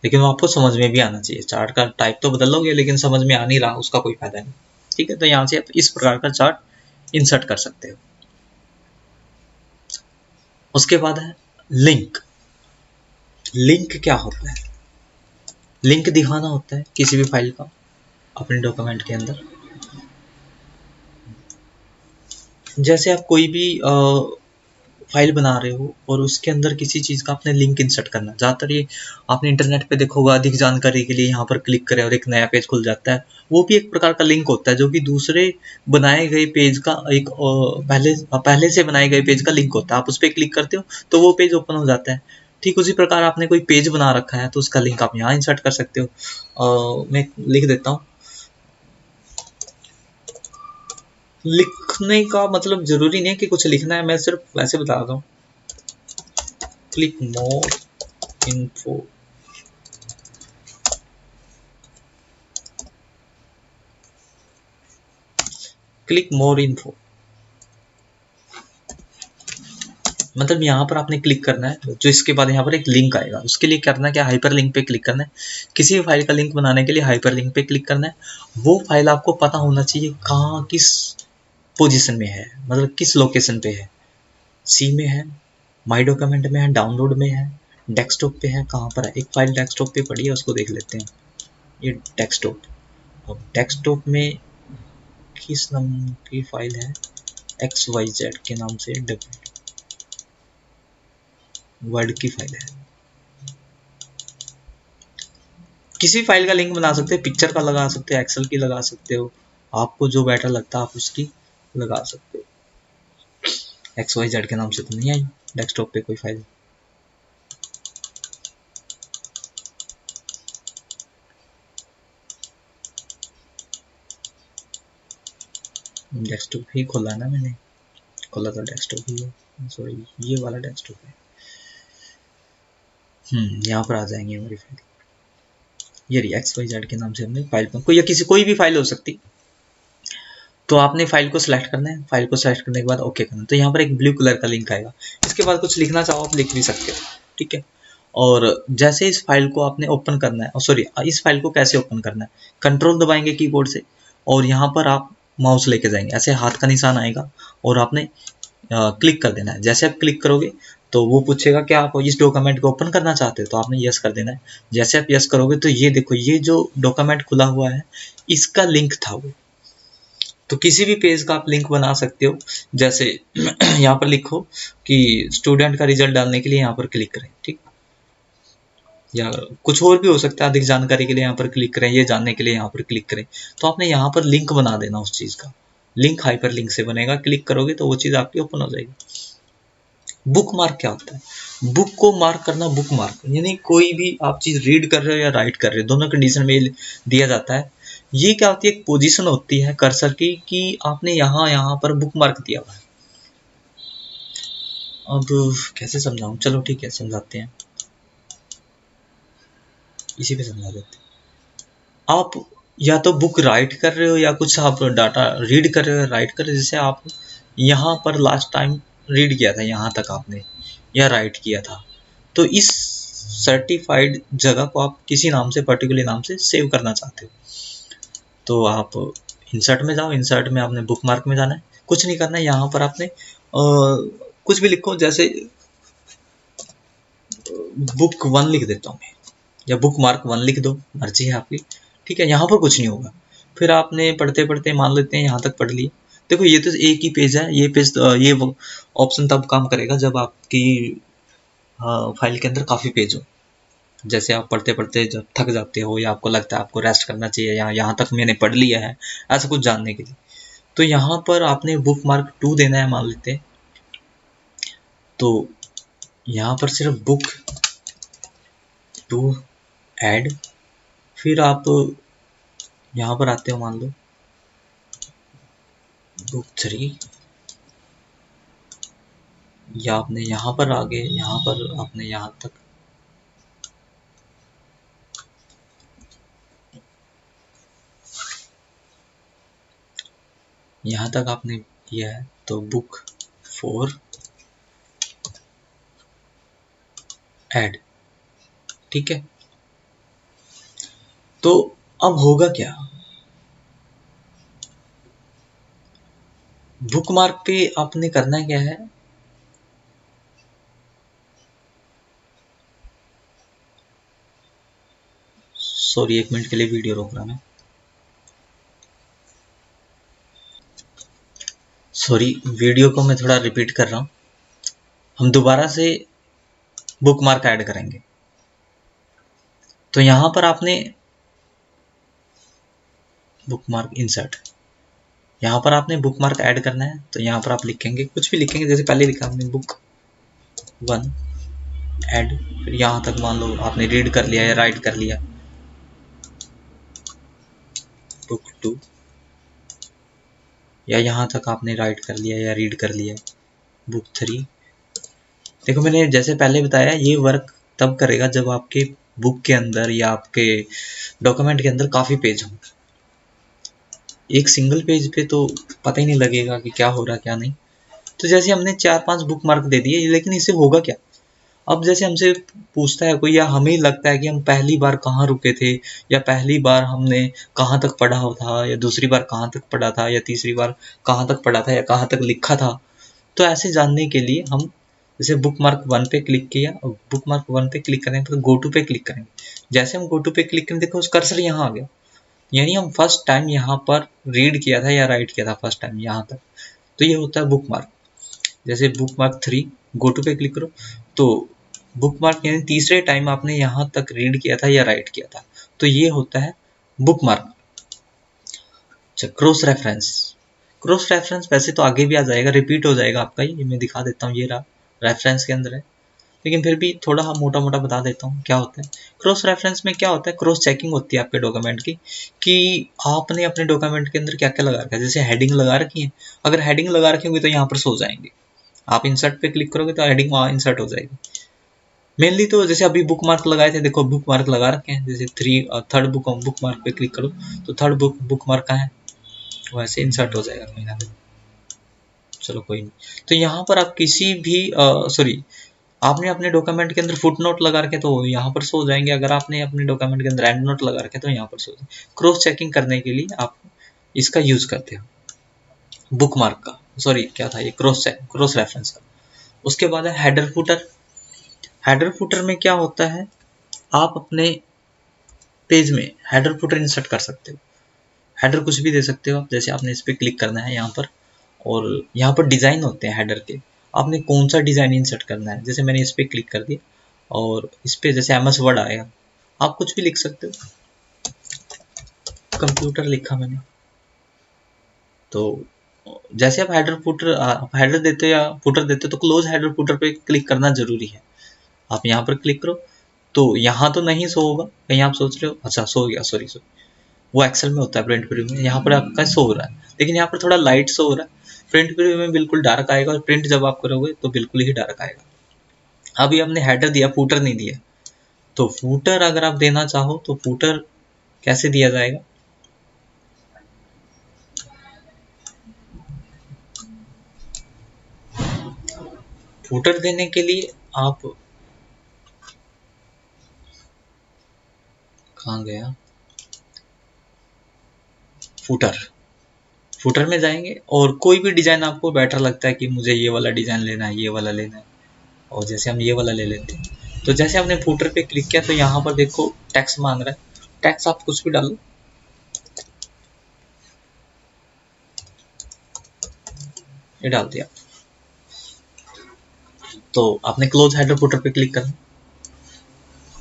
लेकिन वो आपको समझ में भी आना चाहिए। चार्ट का टाइप तो बदल लोगे लेकिन समझ में आ नहीं रहा, उसका कोई फायदा नहीं, ठीक है। तो यहाँ से आप इस प्रकार का चार्ट इंसर्ट कर सकते हो। उसके बाद है लिंक। लिंक क्या होता है? लिंक दिखाना होता है किसी भी फाइल का अपने डॉक्यूमेंट के अंदर। जैसे आप कोई भी फाइल बना रहे हो और उसके अंदर किसी चीज़ का आपने लिंक इंसर्ट करना, ज़्यादातर ये आपने इंटरनेट पे देखा होगा, अधिक जानकारी के लिए यहाँ पर क्लिक करें और एक नया पेज खुल जाता है। वो भी एक प्रकार का लिंक होता है जो कि दूसरे बनाए गए पेज का एक पहले से बनाए गए पेज का लिंक होता है। आप उस पर क्लिक करते हो तो वो पेज ओपन हो जाता है। ठीक उसी प्रकार आपने कोई पेज बना रखा है तो उसका लिंक आप यहाँ इंसर्ट कर सकते हो। मैं लिख देता हूँ। लिखने का मतलब जरूरी नहीं है कि कुछ लिखना है, मैं सिर्फ वैसे बता रहा हूँ। Click more info, click more info मतलब यहाँ पर आपने क्लिक करना है, जो इसके बाद यहाँ पर एक लिंक आएगा, उसके लिए करना क्या, हाइपर लिंक पे क्लिक करना है। किसी भी फाइल का लिंक बनाने के लिए हाइपर लिंक पे क्लिक करना है। वो फाइल आपको पता होना चाहिए कहाँ किस पोजीशन में है, मतलब किस लोकेशन पे है। सी में है, माई डॉक्यूमेंट में है, डाउनलोड में है, डेस्कटॉप पे है, कहाँ पर है। एक फाइल डेस्कटॉप पे पड़ी है, उसको देख लेते हैं। ये डेस्कटॉप, अब डेस्कटॉप में किस नाम की फाइल है, XYZ के नाम से वर्ड की फाइल है। किसी फाइल का लिंक बना सकते हो, पिक्चर का लगा सकते हो, एक्सेल की लगा सकते हो, आपको जो बेटर लगता है आप उसकी लगा सकते हो। XYZ के नाम से तो नहीं आई डेस्कटॉप पे कोई फाइल। डेस्कटॉप ही खोला ना मैंने, खोला था डेस्कटॉप ही है, सॉरी ये वाला डेस्कटॉप है। यहाँ पर आ जाएंगे हमारी फाइल, ये रही XYZ के नाम से हमने फाइल कोई या किसी कोई भी फाइल हो सकती। तो आपने फाइल को सिलेक्ट करना है, फाइल को सिलेक्ट करने के बाद ओके करना है। तो यहाँ पर एक ब्लू कलर का लिंक आएगा, इसके बाद कुछ लिखना चाहो आप लिख भी सकते हो, ठीक है। और जैसे इस फाइल को आपने ओपन करना है, सॉरी इस फाइल को कैसे ओपन करना है, कंट्रोल दबाएंगे कीबोर्ड से और यहाँ पर आप माउस लेके जाएंगे, ऐसे हाथ का निशान आएगा और आपने क्लिक कर देना है। जैसे आप क्लिक करोगे तो वो पूछेगा क्या आप इस डॉक्यूमेंट को ओपन करना चाहते हो, तो आपने यस कर देना है। जैसे आप यस करोगे तो ये देखो, ये जो डॉक्यूमेंट खुला हुआ है इसका लिंक था वो। तो किसी भी पेज का आप लिंक बना सकते हो। जैसे यहाँ पर लिखो कि स्टूडेंट का रिजल्ट डालने के लिए यहाँ पर क्लिक करें, ठीक, या कुछ और भी हो सकता है, अधिक जानकारी के लिए यहाँ पर क्लिक करें, ये जानने के लिए यहाँ पर क्लिक करें। तो आपने यहाँ पर लिंक बना देना उस चीज़ का, लिंक हाइपर लिंक से बनेगा, क्लिक करोगे तो वो चीज़ आपकी ओपन हो जाएगी। बुक मार्क क्या होता है? बुक को मार्क करना, बुक मार्क यानी कोई भी आप चीज़ रीड कर रहे हो या राइट कर रहे हो, दोनों कंडीशन में दिया जाता है। ये क्या होती है, एक पोजीशन होती है कर्सर की कि आपने यहाँ पर बुक मार्क दिया हुआ है। अब कैसे समझाऊं, चलो ठीक है समझाते हैं, इसी पे समझा देते हैं। आप या तो बुक राइट कर रहे हो या कुछ आप डाटा रीड कर रहे हो, राइट कर रहे हो। जैसे आप यहाँ पर लास्ट टाइम रीड किया था, यहाँ तक आपने या राइट किया था, तो इस सर्टिफाइड जगह को आप किसी नाम से, पर्टिकुलर नाम से सेव करना चाहते हो, तो आप इंसर्ट में जाओ, इंसर्ट में आपने बुक मार्क में जाना है, कुछ नहीं करना है। यहाँ पर आपने कुछ भी लिखो, जैसे बुक 1 लिख देता हूँ मैं, या बुक मार्क 1 लिख दो, मर्जी है आपकी, ठीक है। यहाँ पर कुछ नहीं होगा, फिर आपने पढ़ते पढ़ते मान लेते हैं यहाँ तक पढ़ लिया। देखो ये तो एक ही पेज है, ये पेज ये ऑप्शन तब काम करेगा जब आपकी फाइल के अंदर काफ़ी पेज हो। जैसे आप पढ़ते पढ़ते जब थक जाते हो या आपको लगता है आपको रेस्ट करना चाहिए, यहाँ तक मैंने पढ़ लिया है, ऐसा कुछ जानने के लिए, तो यहाँ पर आपने बुक मार्क 2 देना है मान लेते हैं। तो यहाँ पर सिर्फ बुक 2 ऐड, फिर आप यहाँ पर आते हो, मान लो बुक 3, या आपने यहाँ पर आगे, यहाँ पर आपने यहाँ तक, यहाँ तक आपने किया है, तो बुक 4 ऐड, ठीक है। तो अब होगा क्या, बुक मार्क पे आपने करना क्या है, सॉरी, 1 मिनट के लिए वीडियो रोक रहा मैं। सॉरी, वीडियो को मैं थोड़ा रिपीट कर रहा हूँ। हम दोबारा से बुक मार्क ऐड करेंगे। तो यहाँ पर आपने बुक मार्क इंसर्ट, यहाँ पर आपने बुक मार्क ऐड करना है। तो यहाँ पर आप लिखेंगे, कुछ भी लिखेंगे, जैसे पहले लिखा आपने बुक 1 ऐड, फिर यहाँ तक मान लो आपने रीड कर लिया या राइट कर लिया, बुक 2, या यहाँ तक आपने राइट कर लिया या रीड कर लिया, बुक 3। देखो मैंने जैसे पहले बताया, ये वर्क तब करेगा जब आपके बुक के अंदर या आपके डॉक्यूमेंट के अंदर काफ़ी पेज हों। एक सिंगल पेज पे तो पता ही नहीं लगेगा कि क्या हो रहा क्या नहीं। तो जैसे हमने 4-5 बुक मार्क दे दिए, लेकिन इससे होगा क्या? अब जैसे हमसे पूछता है कोई, या हमें ही लगता है कि हम पहली बार कहाँ रुके थे, या पहली बार हमने कहाँ तक पढ़ा था, या दूसरी बार कहाँ तक पढ़ा था, या तीसरी बार कहाँ तक पढ़ा था, या कहाँ तक लिखा था। तो ऐसे जानने के लिए हम जैसे बुक मार्क 1 पे क्लिक किया, और बुक मार्क 1 पे क्लिक करेंगे तो गो टू पे क्लिक करेंगे। जैसे हम गो टू पे क्लिक करें, देखो उस कर्सर यहाँ आ गया, यानी हम फर्स्ट टाइम यहाँ पर रीड किया था या राइट किया था फर्स्ट टाइम यहाँ तक। तो ये होता है बुक मार्क। जैसे बुक मार्क 3 गो टू पे क्लिक करो, तो बुक मार्क यानी तीसरे टाइम आपने यहाँ तक रीड किया था या राइट किया था, तो ये होता है बुक मार्क। अच्छा, क्रॉस रेफरेंस। क्रॉस रेफरेंस वैसे तो आगे भी आ जाएगा, रिपीट हो जाएगा आपका, ये मैं दिखा देता हूँ, ये रहा रेफरेंस के अंदर है, लेकिन फिर भी थोड़ा हम मोटा मोटा बता देता हूँ क्या होता है। क्रॉस रेफरेंस में क्या होता है, क्रॉस चेकिंग होती है आपके डॉक्यूमेंट की, कि आपने अपने डॉक्यूमेंट के अंदर क्या क्या लगा रखा है। जैसे हेडिंग लगा रखी है, अगर हेडिंग लगा रखी होगी तो यहाँ पर सो जाएंगे, आप इंसर्ट पे क्लिक करोगे तो हेडिंग वहाँ इंसर्ट हो जाएगी। मेनली तो जैसे अभी बुक मार्क लगाए थे, देखो बुक मार्क लगा रखे हैं, जैसे थर्ड बुक मार्क पे क्लिक करो तो थर्ड बुक मार्क का है, वैसे इंसर्ट हो जाएगा कहीं ना कहीं। चलो कोई नहीं। तो यहाँ पर आप किसी भी सॉरी, आपने अपने डॉक्यूमेंट के अंदर फुट नोट लगा रखे तो यहाँ पर सो जाएंगे, अगर आपने अपने डॉक्यूमेंट के अंदर एंड नोट लगा रखे तो यहाँ पर सो जाएंगे। क्रॉस चेकिंग करने के लिए आप इसका यूज करते हो, बुक मार्क का, सॉरी क्या था ये, क्रॉस रेफरेंस का। उसके बाद है हेडर फुटर। हेडर फुटर में क्या होता है, आप अपने पेज में हेडर फुटर इंसर्ट कर सकते हो। हेडर कुछ भी दे सकते हो आप, जैसे आपने इस पर क्लिक करना है यहाँ पर, और यहाँ पर डिज़ाइन होते हैं हेडर के, आपने कौन सा डिज़ाइन इंसर्ट करना है। जैसे मैंने इस पर क्लिक कर दिया और इस पर जैसे MS वर्ड आएगा, आप कुछ भी लिख सकते हो, कंप्यूटर लिखा मैंने। तो जैसे आप हेडर देते हो या फुटर देते हो तो क्लोज हेडर फुटर पे क्लिक करना जरूरी है। आप यहाँ पर क्लिक करो तो यहाँ तो नहीं शो होगा, कहीं आप सोच रहे हो अच्छा शो हो गया, सॉरी वो एक्सेल में होता है, प्रिंट प्रीव्यू में यहाँ पर आपका शो हो रहा है, लेकिन यहाँ पर थोड़ा लाइट शो हो रहा है। प्रिंट प्रीव्यू में बिल्कुल डार्क आएगा, और प्रिंट जब आप करोगे तो बिल्कुल ही डार्क आएगा। अभी हमने हेडर दिया, फूटर नहीं दिया, तो फूटर अगर आप देना चाहो तो फूटर कैसे दिया जाएगा, फूटर देने के लिए आप कहाँ गया, फूटर में जाएंगे, और कोई भी डिजाइन आपको बेटर लगता है कि मुझे ये वाला डिजाइन लेना है, ये वाला लेना है, और जैसे हम ये वाला ले लेते हैं। तो जैसे आपने फूटर पे क्लिक किया तो यहाँ पर देखो टैक्स मांग रहा है, टैक्स आप कुछ भी डालो, ये डाल दिया। तो आपने क्लोज हेडर फुटर पे क्लिक करना,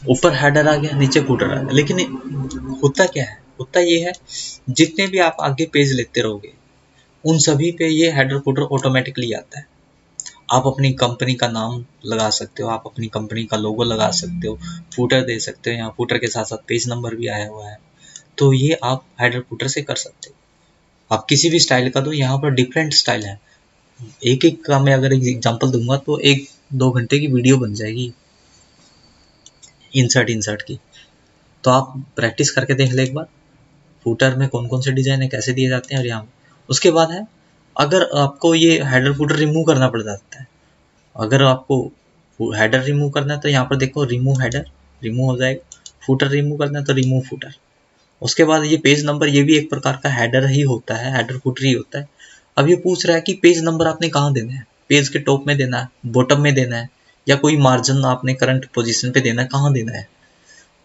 ऊपर हेडर आ गया, नीचे फुटर आ गया। लेकिन होता क्या है, होता ये है, जितने भी आप आगे पेज लेते रहोगे उन सभी पे ये हेडर फुटर ऑटोमेटिकली आता है। आप अपनी कंपनी का नाम लगा सकते हो, आप अपनी कंपनी का लोगो लगा सकते हो, फुटर दे सकते हो, यहाँ फुटर के साथ साथ पेज नंबर भी आया हुआ है, तो ये आप हेडर फुटर से कर सकते हो। आप किसी भी स्टाइल का दो, यहाँ पर डिफरेंट स्टाइल है, एक एक का मैं अगर एग्जांपल दूंगा तो 1-2 घंटे की वीडियो बन जाएगी इंसर्ट की। तो आप प्रैक्टिस करके देख ले एक बार, फूटर में कौन कौन से डिजाइन है, कैसे दिए जाते हैं, और यहाँ उसके बाद है, अगर आपको ये हेडर फुटर रिमूव करना पड़ जाता है, अगर आपको हेडर रिमूव करना है तो यहाँ पर देखो रिमूव हेडर, रिमूव हो जाएगा, फुटर रिमूव करना है तो रिमूव फुटर। उसके बाद ये पेज नंबर, ये भी एक प्रकार का हेडर ही होता है, हेडर फुटर ही होता है। अब ये पूछ रहा है कि पेज नंबर आपने कहाँ देना है, पेज के टॉप में देना है, बॉटम में देना है, या कोई मार्जिन आपने करंट पोजीशन पे देना है, कहाँ देना है।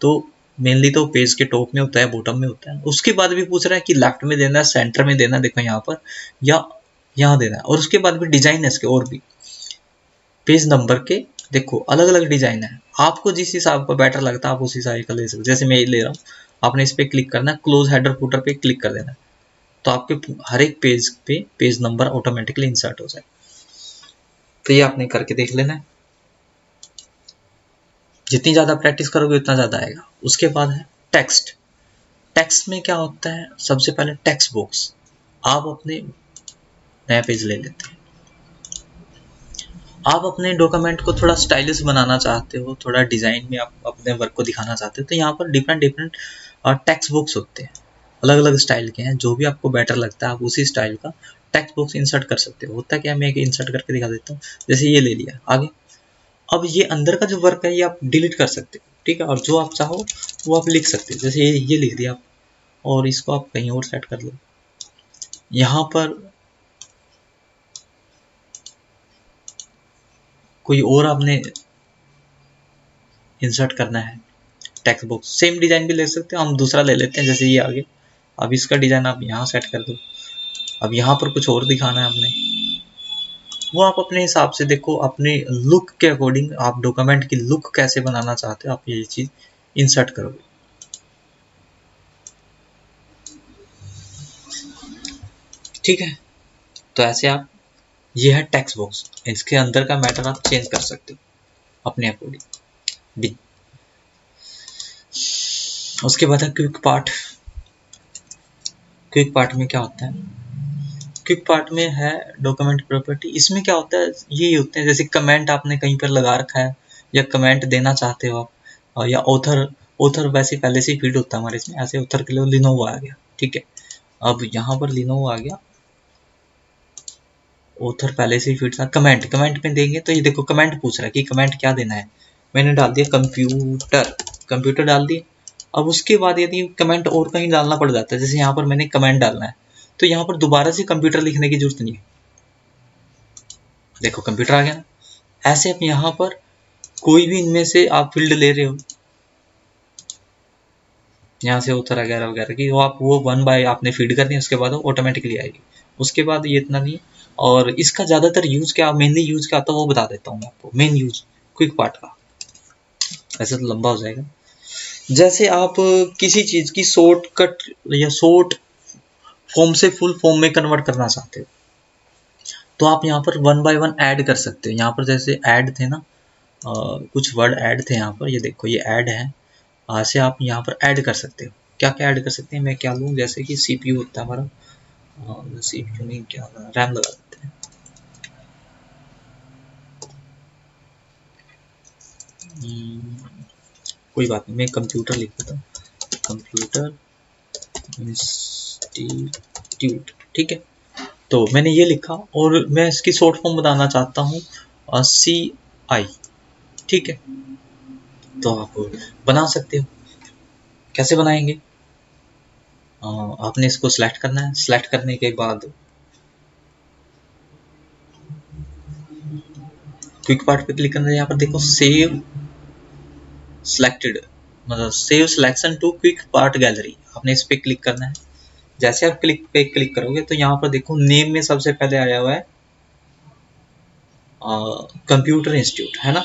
तो मेनली तो पेज के टॉप में होता है, बॉटम में होता है। उसके बाद भी पूछ रहा है कि लेफ्ट में देना है, सेंटर में देना है, देखो यहाँ पर, या यहाँ देना है। और उसके बाद भी डिजाइन है इसके और भी, पेज नंबर के देखो अलग अलग डिजाइन है। आपको जिस हिसाब का बेटर लगता है आप उस हिसाब का ले सकते। जैसे मैं ये ले रहा हूँ, आपने इस पर क्लिक करना है, क्लोज हेडर फुटर पे क्लिक कर देना है, तो आपके हर एक पेज पे पेज नंबर ऑटोमेटिकली इंसर्ट हो जाए। तो ये आपने करके देख लेना है, जितनी ज़्यादा प्रैक्टिस करोगे उतना ज़्यादा आएगा। उसके बाद है टेक्स्ट। टेक्स्ट में क्या होता है, सबसे पहले टेक्स्ट बॉक्स। आप अपने नया पेज ले लेते हैं, आप अपने डॉक्यूमेंट को थोड़ा स्टाइलिश बनाना चाहते हो, थोड़ा डिज़ाइन में आप अपने वर्क को दिखाना चाहते हो, तो यहाँ पर डिफरेंट डिफरेंट टेक्स्ट बॉक्स होते हैं, अलग अलग स्टाइल के हैं। जो भी आपको बेटर लगता है आप उसी स्टाइल का टेक्स्ट बॉक्स इंसर्ट कर सकते हो। होता क्या है, मैं इंसर्ट करके दिखा देता हूँ। जैसे ये ले लिया आगे, अब ये अंदर का जो वर्क है ये आप डिलीट कर सकते हो, ठीक है, और जो आप चाहो वो आप लिख सकते हो। जैसे ये लिख दिया आप, और इसको आप कहीं और सेट कर लो। यहाँ पर कोई और आपने इंसर्ट करना है टेक्स्ट बॉक्स, सेम डिजाइन भी ले सकते हो, हम दूसरा ले लेते हैं। जैसे ये आगे, अब इसका डिजाइन आप यहाँ सेट कर दो। अब यहाँ पर कुछ और दिखाना है आपने, वो आप अपने हिसाब से देखो, अपने लुक के अकॉर्डिंग आप डॉक्यूमेंट की लुक कैसे बनाना चाहते हो, आप ये चीज इंसर्ट करोगे। ठीक है, तो ऐसे आप, ये है टेक्स्ट बॉक्स, इसके अंदर का मैटर आप चेंज कर सकते हो अपने अकॉर्डिंग। उसके बाद है क्विक पार्ट। क्विक पार्ट में क्या होता है, क्विक पार्ट में है डॉक्यूमेंट प्रॉपर्टी। इसमें क्या होता है, ये होते हैं जैसे कमेंट आपने कहीं पर लगा रखा है या कमेंट देना चाहते हो आप, या ऑथर, ऑथर वैसे पहले से ही फीड होता है हमारे इसमें, ऐसे ऑथर के लिए लिनोवो आ गया, ठीक है। अब यहाँ पर लिनोवो आ गया, ऑथर पहले से ही फीड था। कमेंट, कमेंट में देंगे तो ये देखो कमेंट पूछ रहा है कि कमेंट क्या देना है, मैंने डाल दिया कंप्यूटर, कंप्यूटर डाल दिया। अब उसके बाद यदि कमेंट और कहीं डालना पड़ जाता है, जैसे यहाँ पर मैंने कमेंट डालना है, तो यहाँ पर दोबारा से कंप्यूटर लिखने की जरूरत नहीं है, देखो कंप्यूटर आ गया ना। ऐसे आप यहाँ पर कोई भी इनमें से आप फील्ड ले रहे हो, यहाँ से ऑथर वगैरह वगैरह की, वो आप वो वन बाय आपने फीड करनी है, उसके बाद वो ऑटोमेटिकली आएगी। उसके बाद ये इतना नहीं। और इसका ज़्यादातर यूज़ क्या, मेनली यूज़ क्या आता है वो बता देता हूँ मैं आपको। मेन यूज़ क्विक पार्ट का, ऐसे तो लंबा हो जाएगा। जैसे आप किसी चीज़ की शॉर्टकट या शॉर्ट फॉर्म से फुल फॉर्म में कन्वर्ट करना चाहते हो, तो आप यहाँ पर वन बाय वन ऐड कर सकते हो। यहाँ पर जैसे ऐड थे ना, कुछ वर्ड ऐड थे यहाँ पर, ये देखो ये ऐड है, से आप यहाँ पर ऐड कर सकते हो। क्या क्या ऐड कर सकते हैं, मैं क्या लूँ, जैसे कि सीपीयू होता है हमारा, सीपीयू नहीं, क्या रैम लगा देते हैं। कोई बात नहीं, मैं कंप्यूटर लिख देता हूँ, कंप्यूटर इंस्टीट्यूट, ठीक है। तो मैंने ये लिखा और मैं इसकी शॉर्ट फॉर्म बताना चाहता हूँ CI, ठीक है। तो आप बना सकते हो। कैसे बनाएंगे, आपने इसको सिलेक्ट करना है। सिलेक्ट करने के बाद क्विक पार्ट पे क्लिक करना है। यहाँ पर देखो सेव सिलेक्टेड, मतलब save selection to quick part gallery, आपने इस पे क्लिक करना है। जैसे आप क्लिक करोगे तो यहाँ पर देखो नेम में सबसे पहले आया हुआ है कंप्यूटर इंस्टीट्यूट, है ना।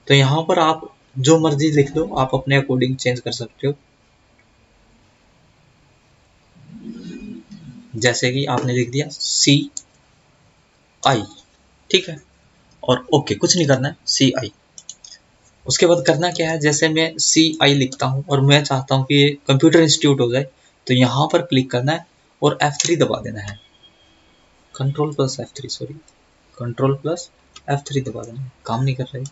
तो यहाँ पर आप जो मर्जी लिख दो, आप अपने अकॉर्डिंग चेंज कर सकते हो। जैसे कि आपने लिख दिया CI, ठीक है, और ओके, कुछ नहीं करना है, CI। उसके बाद करना क्या है, जैसे मैं CI लिखता हूँ और मैं चाहता हूँ कि ये कंप्यूटर इंस्टीट्यूट हो जाए, तो यहाँ पर क्लिक करना है और F3 दबा देना है, control plus F3, sorry, control plus F3 दबा देना है। काम नहीं कर रहा है,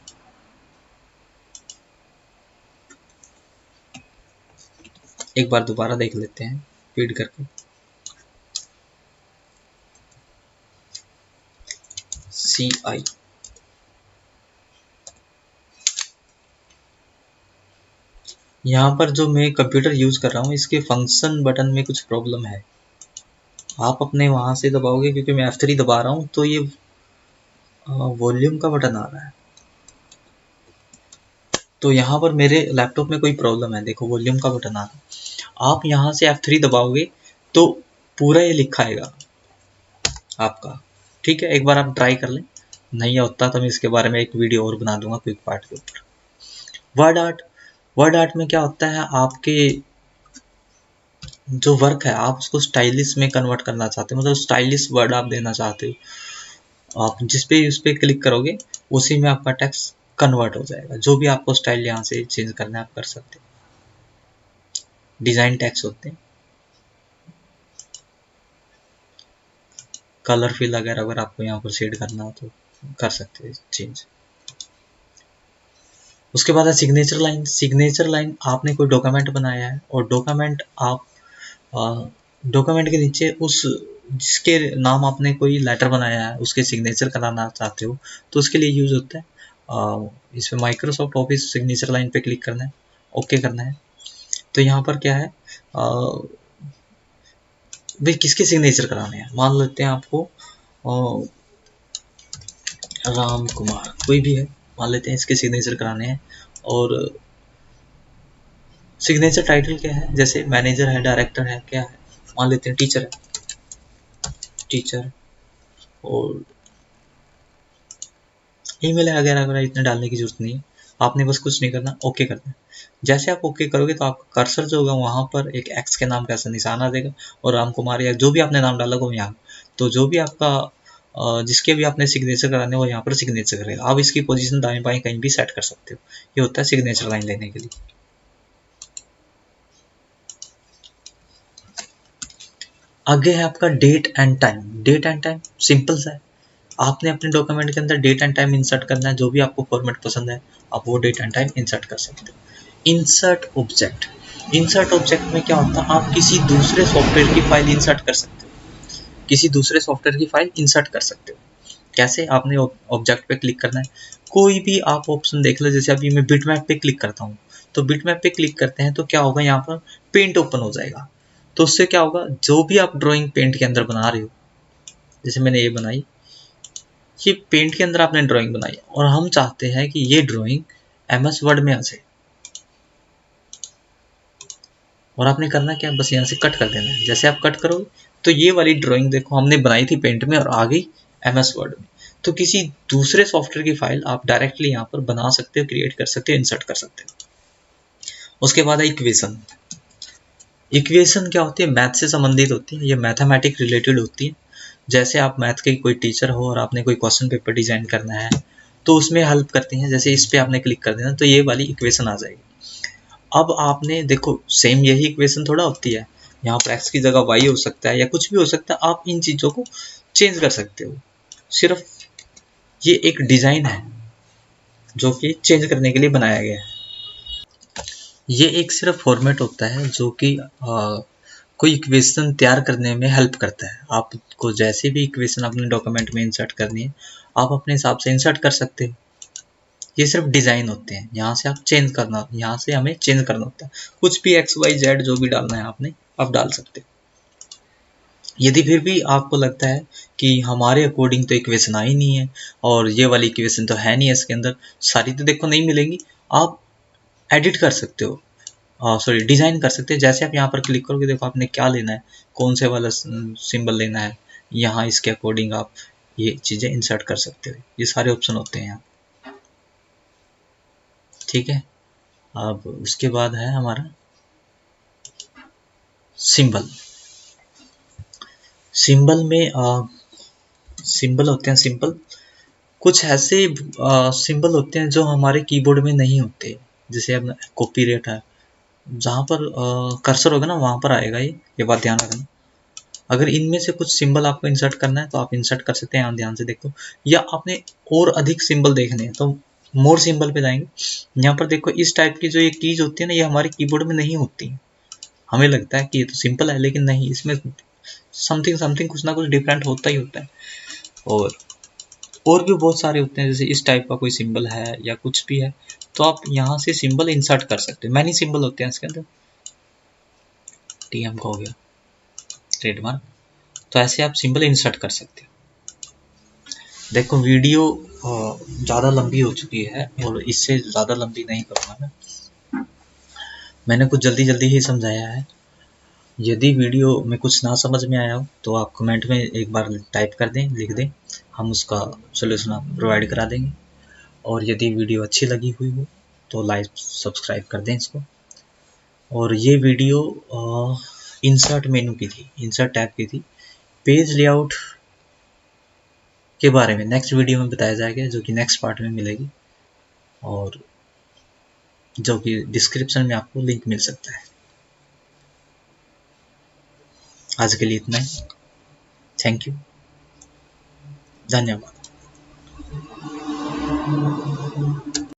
एक बार दोबारा देख लेते हैं फीड करके। CI, यहाँ पर जो मैं कंप्यूटर यूज कर रहा हूँ इसके फंक्शन बटन में कुछ प्रॉब्लम है, आप अपने वहां से दबाओगे, क्योंकि मैं F3 दबा रहा हूँ तो ये वॉल्यूम का बटन आ रहा है। तो यहाँ पर मेरे लैपटॉप में कोई प्रॉब्लम है, देखो वॉल्यूम का बटन आ रहा है। आप यहाँ से F3 दबाओगे तो पूरा ये लिखा आएगा आपका। ठीक है, एक बार आप ट्राई कर लें, नहीं होता तो मैं इसके बारे में एक वीडियो और बना दूंगा क्विक पार्ट के ऊपर। वर्ड आर्ट, वर्ड आर्ट में क्या होता है, आपके जो वर्क है आप उसको स्टाइलिश में कन्वर्ट करना चाहते हो, मतलब स्टाइलिश वर्ड आप देना चाहते हो, आप जिस पे उस पर क्लिक करोगे उसी में आपका टेक्स्ट कन्वर्ट हो जाएगा। जो भी आपको स्टाइल यहाँ से चेंज करना है आप कर सकते हो। डिजाइन टेक्स्ट होते हैं, कलर फिल अगर आपको यहाँ पर शेड करना हो तो कर सकते हो चेंज। उसके बाद है सिग्नेचर लाइन। सिग्नेचर लाइन, आपने कोई डॉक्यूमेंट बनाया है और डॉक्यूमेंट आप डॉक्यूमेंट के नीचे उस जिसके नाम आपने कोई लेटर बनाया है उसके सिग्नेचर कराना चाहते हो तो उसके लिए यूज होता है। इसमें माइक्रोसॉफ्ट ऑफिस सिग्नेचर लाइन पे क्लिक करना है, ओके करना है। तो यहाँ पर क्या है, भाई किसके सिग्नेचर कराने हैं, मान लेते हैं आपको राम कुमार कोई भी है, मान लेते हैं इसके सिग्नेचर कराने हैं। और सिग्नेचर टाइटल क्या है, जैसे मैनेजर है, डायरेक्टर है, क्या है, मान लेते हैं टीचर है, टीचर। और ईमेल वगैरह इतने डालने की जरूरत नहीं है, आपने बस कुछ नहीं करना, ओके करना है। जैसे आप ओके करोगे तो आपका कर्सर जो होगा वहां पर एक एक्स के नाम का ऐसा निशान आ जाएगा और राम कुमार या जो भी आपने नाम डाला वो यहाँ, तो जो भी आपका जिसके भी आपने सिग्नेचर कराने वो यहाँ पर सिग्नेचर करेगा। आप इसकी पोजीशन दाएं बाएं कहीं भी सेट कर सकते हो। ये होता है सिग्नेचर लाइन लेने के लिए। आगे है आपका date and time. Date and time simple सा है, आपने अपने डॉक्यूमेंट के अंदर डेट एंड टाइम इंसर्ट करना है, जो भी आपको फॉर्मेट पसंद है आप वो डेट एंड टाइम इंसर्ट कर सकते हो। इंसर्ट ऑब्जेक्ट, इंसर्ट ऑब्जेक्ट में क्या होता है, आप किसी दूसरे सॉफ्टवेयर की फाइल इंसर्ट कर सकते हो, किसी दूसरे सॉफ्टवेयर की फाइल इंसर्ट कर सकते हो। कैसे, आपने ऑब्जेक्ट पे क्लिक करना है, कोई भी आप ऑप्शन देख लो, जैसे अभी मैं बिटमैप पे क्लिक करता हूँ तो बिटमैप पे क्लिक करते हैं तो क्या होगा, यहाँ पर पेंट ओपन हो जाएगा। तो उससे क्या होगा, जो भी आप ड्राइंग पेंट के अंदर बना रहे हो, जैसे मैंने ये बनाई, ये पेंट के अंदर आपने ड्राइंग बनाई और हम चाहते हैं कि ये ड्राइंग MS वर्ड में आ जाए, और आपने करना क्या, बस यहाँ से कट कर देना है। जैसे आप कट करोगे तो ये वाली ड्राइंग देखो हमने बनाई थी पेंट में और आ गई MS वर्ड में। तो किसी दूसरे सॉफ्टवेयर की फाइल आप डायरेक्टली यहाँ पर बना सकते हो, क्रिएट कर सकते हो, इंसर्ट कर सकते हो। उसके बाद है इक्वेशन। इक्वेशन क्या होती है, मैथ से संबंधित होती है, ये मैथमेटिक रिलेटेड होती है। जैसे आप मैथ के कोई टीचर हो और आपने कोई क्वेश्चन पेपर डिजाइन करना है तो उसमें हेल्प करती हैं। जैसे इस पे आपने क्लिक कर देना तो ये वाली इक्वेशन आ जाएगी। अब आपने देखो सेम यही इक्वेशन थोड़ा होती है, यहाँ पर x की जगह y हो सकता है या कुछ भी हो सकता है, आप इन चीज़ों को चेंज कर सकते हो। सिर्फ ये एक डिज़ाइन है जो कि चेंज करने के लिए बनाया गया है। ये एक सिर्फ फॉर्मेट होता है जो कि कोई इक्वेशन तैयार करने में हेल्प करता है। आपको जैसे भी इक्वेशन अपने डॉक्यूमेंट में इंसर्ट करनी है आप अपने हिसाब से इंसर्ट कर सकते हो। ये सिर्फ डिज़ाइन होते हैं, यहाँ से आप चेंज करना, यहाँ से हमें चेंज करना होता है, कुछ भी XYZ जो भी डालना है आपने आप डाल सकते हो। यदि फिर भी आपको लगता है कि हमारे अकॉर्डिंग तो इक्वेशन आई नहीं है और ये वाली इक्वेशन तो है नहीं है इसके अंदर, सारी तो देखो नहीं मिलेंगी, आप एडिट कर सकते हो, सॉरी डिज़ाइन कर सकते हैं। जैसे आप यहाँ पर क्लिक करोगे देखो आपने क्या लेना है, कौन से वाला सिंबल लेना है, यहाँ इसके अकॉर्डिंग आप ये चीज़ें इंसर्ट कर सकते हो। ये सारे ऑप्शन होते हैं यहाँ, ठीक है। अब उसके बाद है हमारा सिंबल। सिंबल में सिंबल होते हैं सिंपल, कुछ ऐसे सिंबल होते हैं जो हमारे कीबोर्ड में नहीं होते। जैसे अब कॉपी रेट है, जहाँ पर कर्सर होगा ना वहाँ पर आएगा ये बात ध्यान रखना। अगर इनमें से कुछ सिंबल आपको इंसर्ट करना है तो आप इंसर्ट कर सकते हैं, यहाँ ध्यान से देखो। या आपने और अधिक सिंबल देखने हैं तो मोर सिंबल पे जाएंगे। यहाँ पर देखो इस टाइप की जो ये कीज होती है ना, ये हमारे कीबोर्ड में नहीं होती। हमें लगता है कि ये तो सिंपल है, लेकिन नहीं, इसमें समथिंग समथिंग कुछ ना कुछ डिफरेंट होता ही होता है। और भी बहुत सारे होते हैं, जैसे इस टाइप का कोई सिंबल है या कुछ भी है तो आप यहाँ से सिंबल इंसर्ट कर सकते हो। मैनी सिंबल होते हैं इसके अंदर, TM का हो गया ट्रेडमार्क, तो ऐसे आप सिंबल इंसर्ट कर सकते हो। देखो वीडियो ज़्यादा लंबी हो चुकी है और इससे ज़्यादा लंबी नहीं करूँगा मैं। मैंने कुछ जल्दी जल्दी ही समझाया है। यदि वीडियो में कुछ ना समझ में आया हो तो आप कमेंट में एक बार टाइप कर दें, लिख दें, हम उसका सोल्यूशन आपको प्रोवाइड करा देंगे। और यदि वीडियो अच्छी लगी हुई हो तो लाइक सब्सक्राइब कर दें इसको। और ये वीडियो इंसर्ट मेनू की थी, इंसर्ट टैब की थी। पेज लेआउट के बारे में नेक्स्ट वीडियो में बताया जाएगा, जो कि नेक्स्ट पार्ट में मिलेगी, और जो कि डिस्क्रिप्शन में आपको लिंक मिल सकता है। आज के लिए इतना ही। थैंक यू, धन्यवाद।